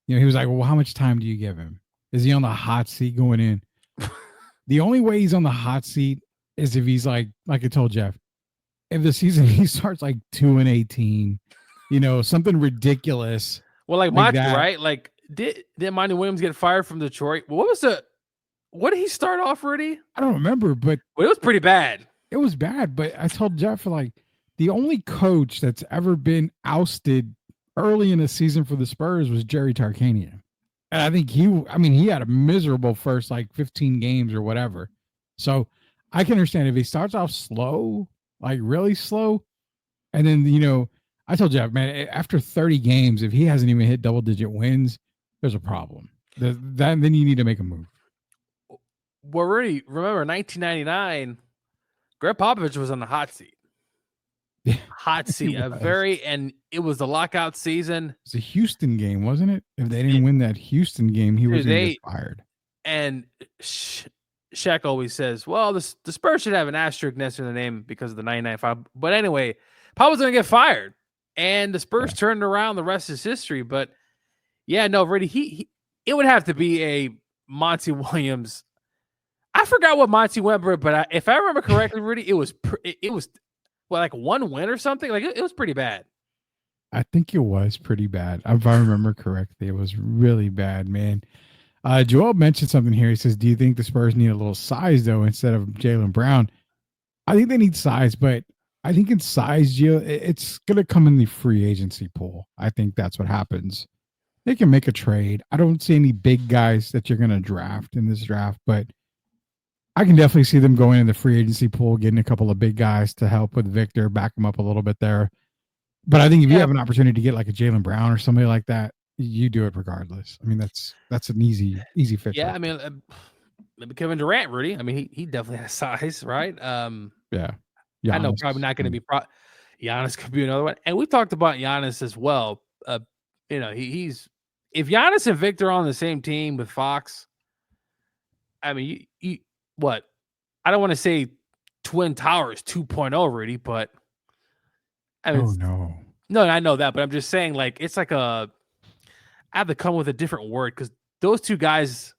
he was like, well, how much time do you give him? Is he on the hot seat going in? The only way he's on the hot seat is if he's like I told Jeff, if the season he starts like 2-18, something ridiculous. Well, like Monty, right? Like, did Monty Williams get fired from Detroit? What did he start off, Rudy? I don't remember, but it was pretty bad. It was bad, but I told Jeff, like, the only coach that's ever been ousted early in the season for the Spurs was Jerry Tarkanian. And I think he had a miserable first like 15 games or whatever. So I can understand if he starts off slow, like really slow, and then I told Jeff, man, after 30 games, if he hasn't even hit double-digit wins, there's a problem. Then you need to make a move. Well, really, remember 1999, Greg Popovich was on the hot seat. Yeah, hot seat. And it was the lockout season. It's a Houston game, wasn't it? If they didn't win that Houston game, he was going to get fired. And Shaq always says, well, the Spurs should have an asterisk next to the name because of the 99-5. But anyway, Pop was going to get fired. And the Spurs turned around. The rest is history. But, yeah, no, really, it would have to be a Monty Williams. I forgot what Monty went, but if I remember correctly, Rudy, it was like one win or something. Like, it was pretty bad. I think it was pretty bad. If I remember correctly, it was really bad, man. Joel mentioned something here. He says, do you think the Spurs need a little size, though, instead of Jaylen Brown? I think they need size, but I think in size, it's going to come in the free agency pool. I think that's what happens. They can make a trade. I don't see any big guys that you're going to draft in this draft, but I can definitely see them going in the free agency pool, getting a couple of big guys to help with Victor, back him up a little bit there. But I think if you have an opportunity to get like a Jaylen Brown or somebody like that, you do it regardless. I mean, that's an easy fit. Yeah, I mean, maybe Kevin Durant, Rudy. I mean, he definitely has size, right? Yeah. Giannis, I know probably not going to be Giannis could be another one. And we talked about Giannis as well. He's if Giannis and Victor are on the same team with Fox, I mean, what? I don't want to say Twin Towers 2.0, Rudy, but I mean, no, I know that, but I'm just saying, like, it's like I have to come with a different word because those two guys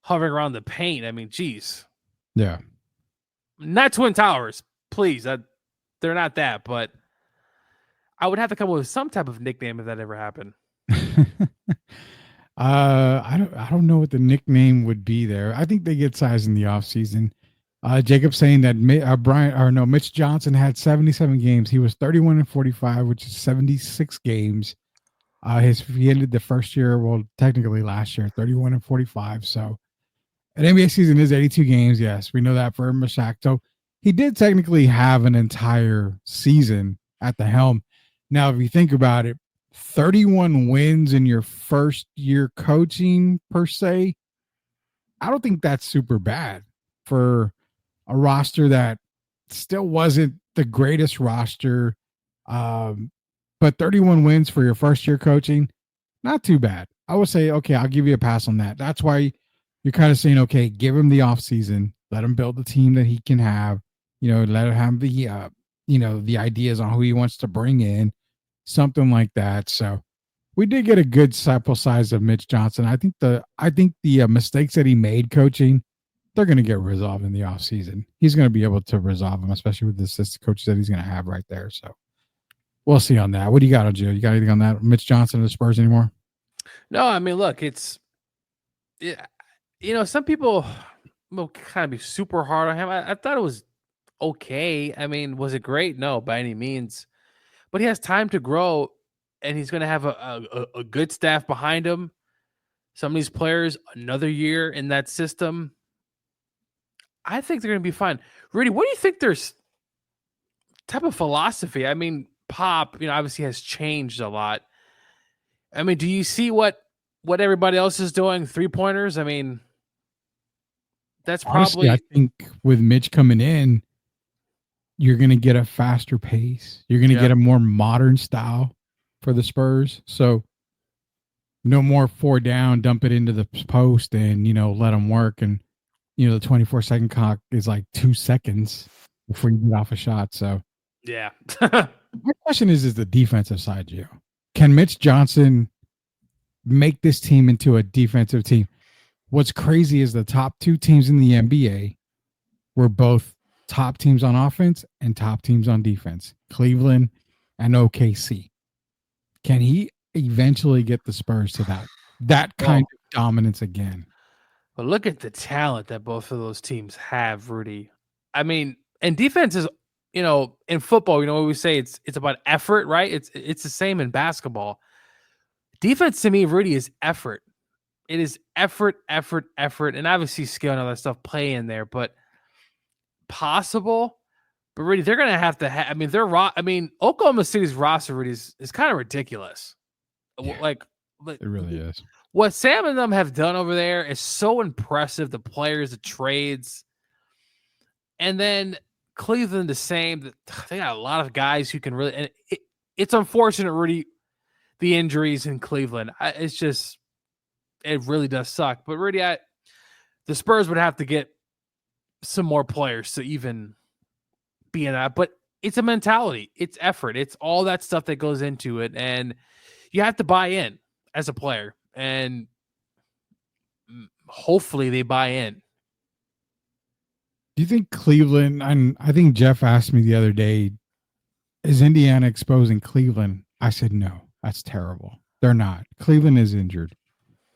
hovering around the paint. I mean, geez. Yeah. Not Twin Towers, please. They're not that, but I would have to come up with some type of nickname if that ever happened. I don't know what the nickname would be there. I think they get size in the offseason. Jacob saying that Mitch Johnson had 77 games. He was 31-45, which is 76 games. He ended the first year, well, technically last year, 31-45. So an NBA season is 82 games. Yes, we know that for Mashak. So he did technically have an entire season at the helm. Now, if you think about it, 31 wins in your first year coaching per se, I don't think that's super bad for a roster that still wasn't the greatest roster. But 31 wins for your first year coaching, not too bad. I would say, okay, I'll give you a pass on that. That's why you're kind of saying, okay, give him the offseason, let him build the team that he can have, let him have the, the ideas on who he wants to bring in, something like that. So we did get a good sample size of Mitch Johnson. I think the mistakes that he made coaching, they're going to get resolved in the offseason. He's going to be able to resolve them, especially with the assistant coaches that he's going to have right there. So we'll see on that. What do you got on Joe? You got anything on that? Mitch Johnson and the Spurs anymore? No, I mean, look, some people will kind of be super hard on him. I thought it was okay. I mean, was it great? No, by any means. But he has time to grow, and he's going to have a good staff behind him. Some of these players, another year in that system, I think they're going to be fine. Rudy, what do you think there's type of philosophy? I mean, Pop, obviously has changed a lot. I mean, do you see what everybody else is doing? 3-pointers? I mean, that's probably. Honestly, I think with Mitch coming in, you're going to get a faster pace. You're going to get a more modern style for the Spurs. So no more 4 down, dump it into the post and, let them work. And, the 24-second clock is like 2 seconds before you get off a shot. So, yeah. My question is the defensive side, Gio. Can Mitch Johnson make this team into a defensive team? What's crazy is the top 2 teams in the NBA were both top teams on offense and top teams on defense, Cleveland and OKC. Can he eventually get the Spurs to that kind of dominance again? But look at the talent that both of those teams have, Rudy. I mean, and defense is, in football, we say it's about effort, right? It's the same in basketball. Defense to me, Rudy, is effort. It is effort, and obviously skill and all that stuff play in there, but possible. But really, they're going to have to I mean, Oklahoma City's roster really is kind of ridiculous. Yeah, like it really is. What Sam and them have done over there is so impressive. The players, the trades, and then Cleveland the same. They got a lot of guys who can really. And it's unfortunate, Rudy, the injuries in Cleveland. It's just. It really does suck. But Rudy, the Spurs would have to get some more players to even be in that. But it's a mentality. It's effort. It's all that stuff that goes into it. And you have to buy in as a player. And hopefully they buy in. Do you think Cleveland, and I think Jeff asked me the other day, is Indiana exposing Cleveland? I said, no, that's terrible. They're not. Cleveland is injured.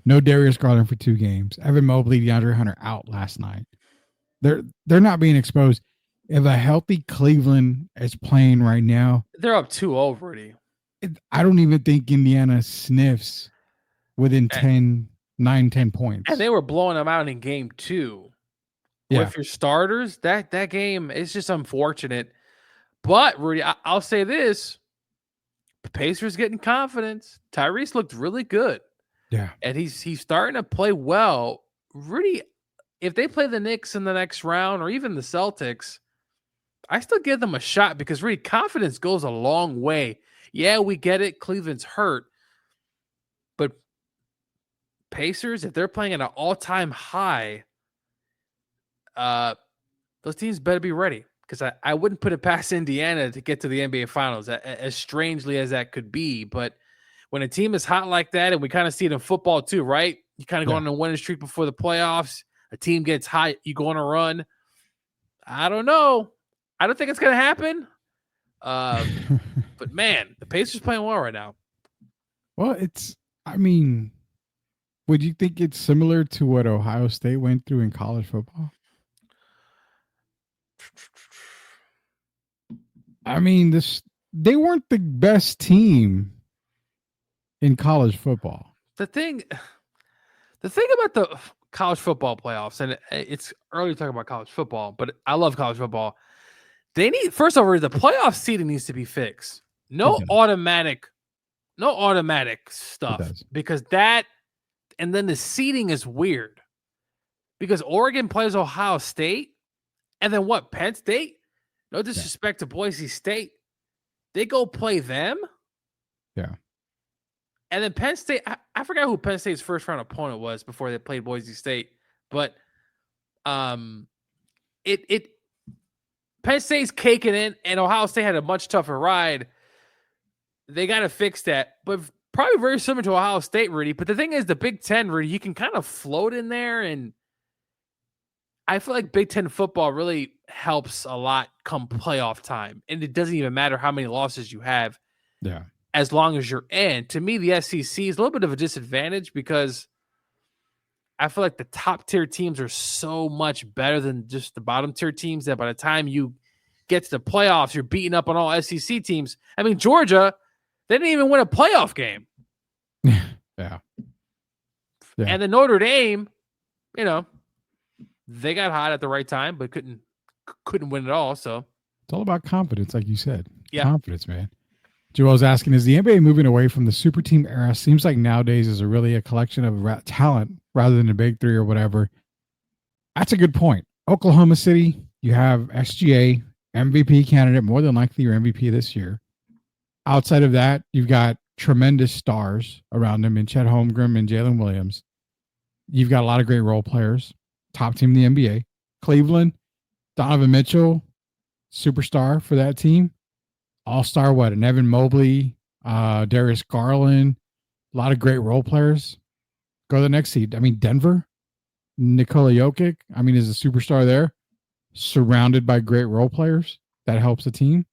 No Darius Garland for 2 games. Evan Mobley, DeAndre Hunter out last night. They're not being exposed. If a healthy Cleveland is playing right now, they're up 2-0 already. I don't even think Indiana sniffs within 10 points. And they were blowing them out in game 2. Yeah. With your starters, that game is just unfortunate. But Rudy, I'll say this: the Pacers getting confidence. Tyrese looked really good. Yeah. And he's starting to play well. Rudy, if they play the Knicks in the next round or even the Celtics, I still give them a shot because Rudy, confidence goes a long way. Yeah, we get it. Cleveland's hurt. But Pacers, if they're playing at an all-time high, those teams better be ready because I wouldn't put it past Indiana to get to the NBA Finals, as strangely as that could be. But when a team is hot like that, and we kind of see it in football too, right? You kind of go on a winning streak before the playoffs. A team gets hot, you go on a run. I don't know. I don't think it's going to happen. But man, the Pacers playing well right now. Well, would you think it's similar to what Ohio State went through in college football? I mean, they weren't the best team in college football. The thing about the college football playoffs, and it's early to talk about college football, but I love college football. They need, first of all, the playoff seeding needs to be fixed. No automatic stuff because that, and then the seeding is weird because Oregon plays Ohio State, and then what? Penn State? No disrespect to Boise State, they go play them. Yeah. And then Penn State, I forgot who Penn State's first round opponent was before they played Boise State, but Penn State's caking in, and Ohio State had a much tougher ride. They got to fix that, but probably very similar to Ohio State, Rudy. But the thing is, the Big Ten, Rudy, you can kind of float in there, and I feel like Big Ten football really helps a lot come playoff time, and it doesn't even matter how many losses you have. Yeah. As long as you're in. To me, the SEC is a little bit of a disadvantage because I feel like the top tier teams are so much better than just the bottom tier teams that by the time you get to the playoffs, you're beating up on all SEC teams. I mean, Georgia, they didn't even win a playoff game. Yeah. And then Notre Dame, they got hot at the right time, but couldn't win it all. So it's all about confidence, like you said. Yeah. Confidence, man. Joel's asking, is the NBA moving away from the super team era? Seems like nowadays is really a collection of talent rather than a big three or whatever. That's a good point. Oklahoma City, you have SGA, MVP candidate, more than likely your MVP this year. Outside of that, you've got tremendous stars around them in Chet Holmgren and Jalen Williams. You've got a lot of great role players. Top team in the NBA. Cleveland, Donovan Mitchell, superstar for that team. All-star, an Evan Mobley, Darius Garland, a lot of great role players. Go to the next seed. I mean, Denver, Nikola Jokic, is a superstar there, surrounded by great role players. That helps the team.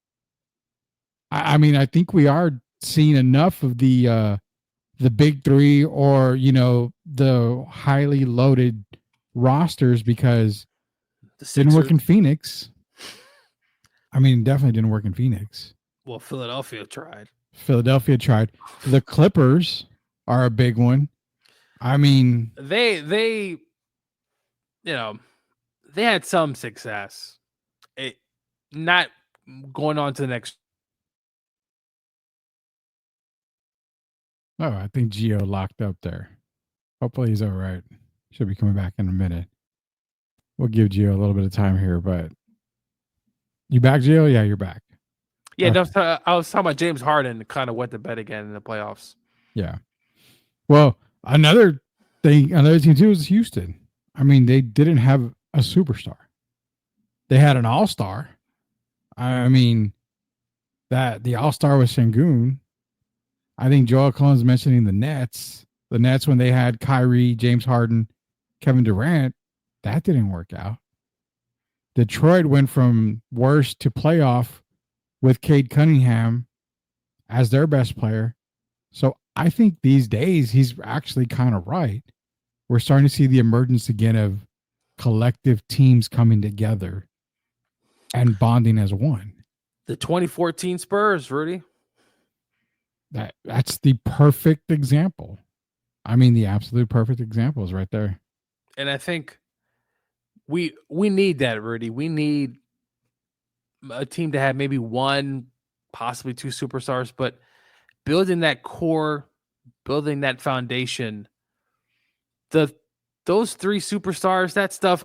I think we are seeing enough of the big three or, the highly loaded rosters because it didn't work in Phoenix. Definitely didn't work in Phoenix. Well, Philadelphia tried. The Clippers are a big one. I mean, they they had some success. Not going on to the next. Oh, I think Gio locked up there. Hopefully he's all right. Should be coming back in a minute. We'll give Gio a little bit of time here, but you back, Gio? Yeah, you're back. Yeah, I was talking about James Harden kind of wet the bed again in the playoffs. Yeah. Well, another team too is Houston. I mean, they didn't have a superstar. They had an all-star. I mean, that the all-star was Şengün. I think Joel Cullen's mentioning the Nets. The Nets, when they had Kyrie, James Harden, Kevin Durant, that didn't work out. Detroit went from worst to playoff with Cade Cunningham as their best player. So I think these days he's actually kind of right. We're starting to see the emergence again of collective teams coming together and bonding as one. The 2014 Spurs, Rudy. That's the perfect example. I mean, the absolute perfect example is right there. And I think we need that, Rudy. We need a team to have maybe one, possibly two superstars, but building that core, building that foundation, those three superstars, that stuff,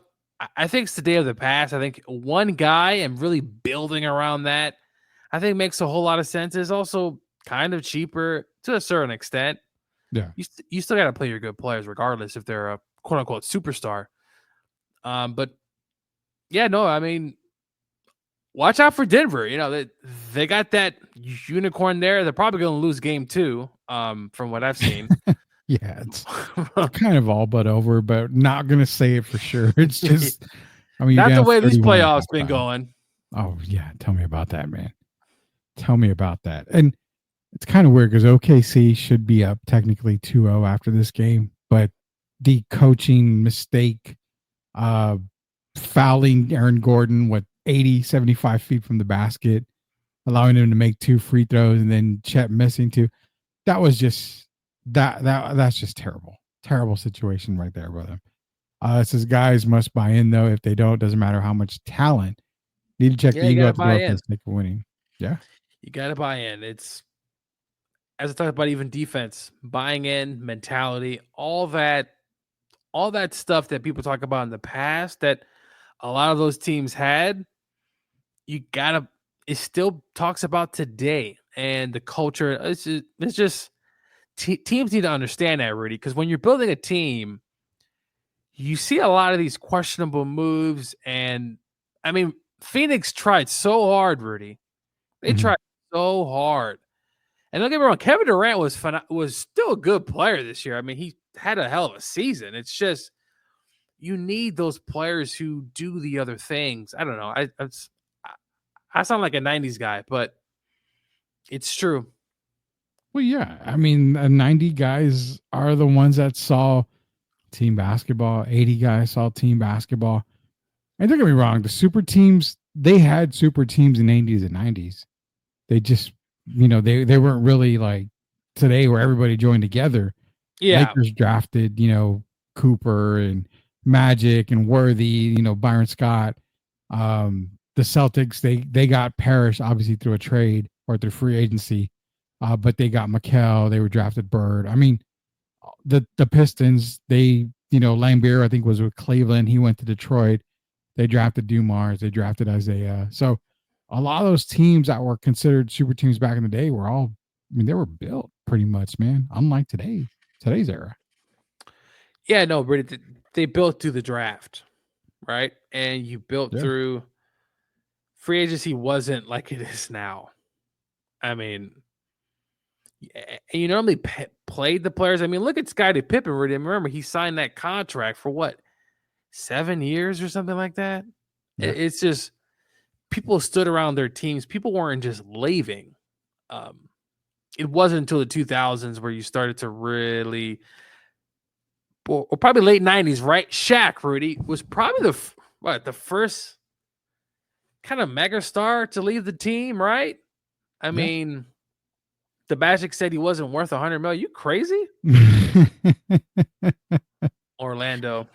I think it's the day of the past. I think one guy and really building around that, I think makes a whole lot of sense. It's also kind of cheaper to a certain extent. Yeah. You still got to play your good players regardless if they're a quote unquote superstar. But yeah, no, I mean, watch out for Denver. You know, they got that unicorn there. They're probably going to lose game 2, from what I've seen. Yeah, it's kind of all but over, but not going to say it for sure. It's just, I mean, not the way these playoffs been going. Oh, yeah. Tell me about that, man. Tell me about that. And it's kind of weird because OKC should be up technically 2-0 after this game, but the coaching mistake, fouling Aaron Gordon, 75 feet from the basket, allowing him to make 2 free throws, and then Chet missing 2. That was just that's just terrible situation right there, brother. It says guys must buy in though. If they don't, doesn't matter how much talent. Need to check the ego at the door for the sake of winning. Yeah, you got to buy in. It's, as I talked about, even defense, buying in, mentality, all that stuff that people talk about in the past that a lot of those teams had. It still talks about today and the culture. It's just teams need to understand that, Rudy, because when you're building a team, you see a lot of these questionable moves. And I mean, Phoenix tried so hard, Rudy. They tried so hard. And don't get me wrong, Kevin Durant was still a good player this year. I mean, he had a hell of a season. It's just you need those players who do the other things. I don't know. I sound like a 90s guy, but it's true. Well, yeah. I mean, 90 guys are the ones that saw team basketball. 80 guys saw team basketball. And don't get me wrong, the super teams, they had super teams in the 80s and 90s. They just, they weren't really like today where everybody joined together. Yeah. Lakers drafted, Cooper and Magic and Worthy, Byron Scott. The Celtics, they got Parrish obviously through a trade or through free agency. But they got Mikal, they were drafted Bird. I mean, the Pistons, Lambeer, I think, was with Cleveland. He went to Detroit. They drafted Dumars. They drafted Isaiah. So a lot of those teams that were considered super teams back in the day were all, they were built pretty much, man. Unlike today's era. Yeah, no, but they built through the draft, right? And you built through free agency wasn't like it is now. I mean, and you normally played the players. I mean, look at Scottie Pippen. Remember, he signed that contract for what, 7 years or something like that? Yeah. It's just people stood around their teams. People weren't just leaving. It wasn't until the 2000s where you started to really, or probably late 90s, right? Shaq, Rudy, was probably the first kind of mega star to leave the team, right? I mean, the Magic said he wasn't worth $100 million. You crazy? Orlando.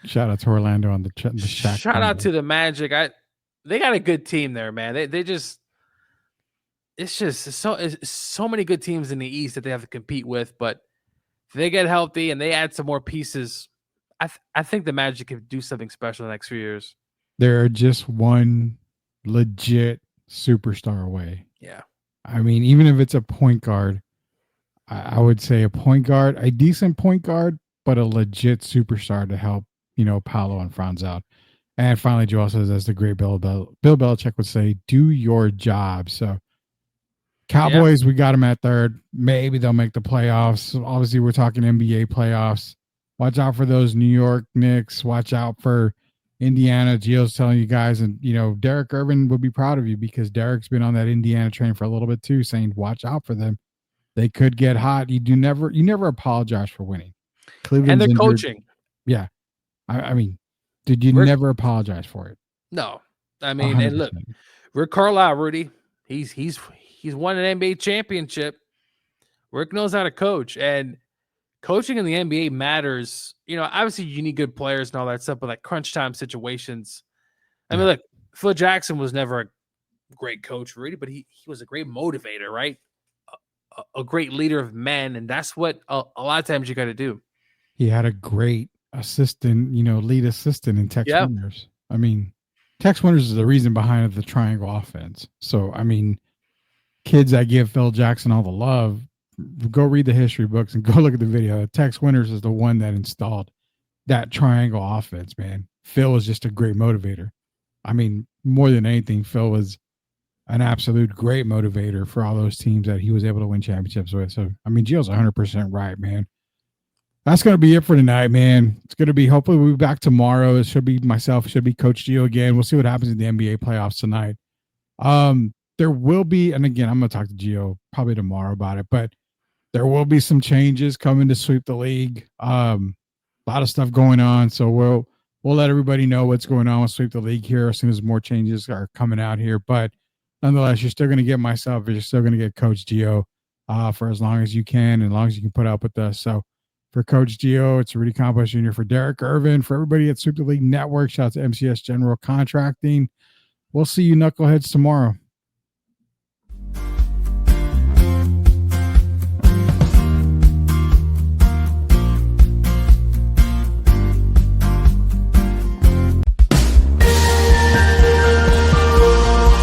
Shout out to Orlando on the Shaq. Shout out to the Magic. They got a good team there, man. They just it's so many good teams in the East that they have to compete with. But if they get healthy and they add some more pieces, I think the Magic can do something special in the next few years. They're just one legit superstar away. Yeah. I mean, even if it's a point guard, I would say a point guard, a decent point guard, but a legit superstar to help, Paolo and Franz out. And finally, Joel says, as the great Bill Belichick would say, do your job. So Cowboys, we got them at third. Maybe they'll make the playoffs. Obviously, we're talking NBA playoffs. Watch out for those New York Knicks. Watch out for Indiana. Gio's telling you guys, and Derek Irvin would be proud of you because Derek's been on that Indiana train for a little bit too, saying watch out for them. They could get hot. You never apologize for winning. Cleveland's and the injured. Coaching. Yeah. I mean, did you never apologize for it? No. I mean, 100%. and look, Rick Carlisle, Rudy, he's won an NBA championship. Rick knows how to coach, and coaching in the NBA matters. Obviously you need good players and all that stuff, but like crunch time situations. I mean, look, Phil Jackson was never a great coach, Rudy, but he was a great motivator, right? A great leader of men, and that's what a lot of times you got to do. He had a great assistant, lead assistant in Tex Winters. I mean, Tex Winters is the reason behind the triangle offense. So, I mean, kids that give Phil Jackson all the love, go read the history books and go look at the video. Tex Winters is the one that installed that triangle offense, man. Phil was just a great motivator. I mean, more than anything, Phil was an absolute great motivator for all those teams that he was able to win championships with. So, I mean, Gio's 100% right, man. That's going to be it for tonight, man. It's going to be, hopefully we'll be back tomorrow. It should be myself. It should be Coach Gio again. We'll see what happens in the NBA playoffs tonight. There will be, and again, I'm going to talk to Gio probably tomorrow about it, but there will be some changes coming to Sweep the League. A lot of stuff going on. So we'll let everybody know what's going on with Sweep the League here as soon as more changes are coming out here. But nonetheless, you're still going to get myself, you're still going to get Coach Gio for as long as you can, and as long as you can put up with us. So for Coach Gio, it's Rudy Campos Jr. For Derek Irvin, for everybody at Sweep the League Network, shout out to MCS General Contracting. We'll see you knuckleheads tomorrow.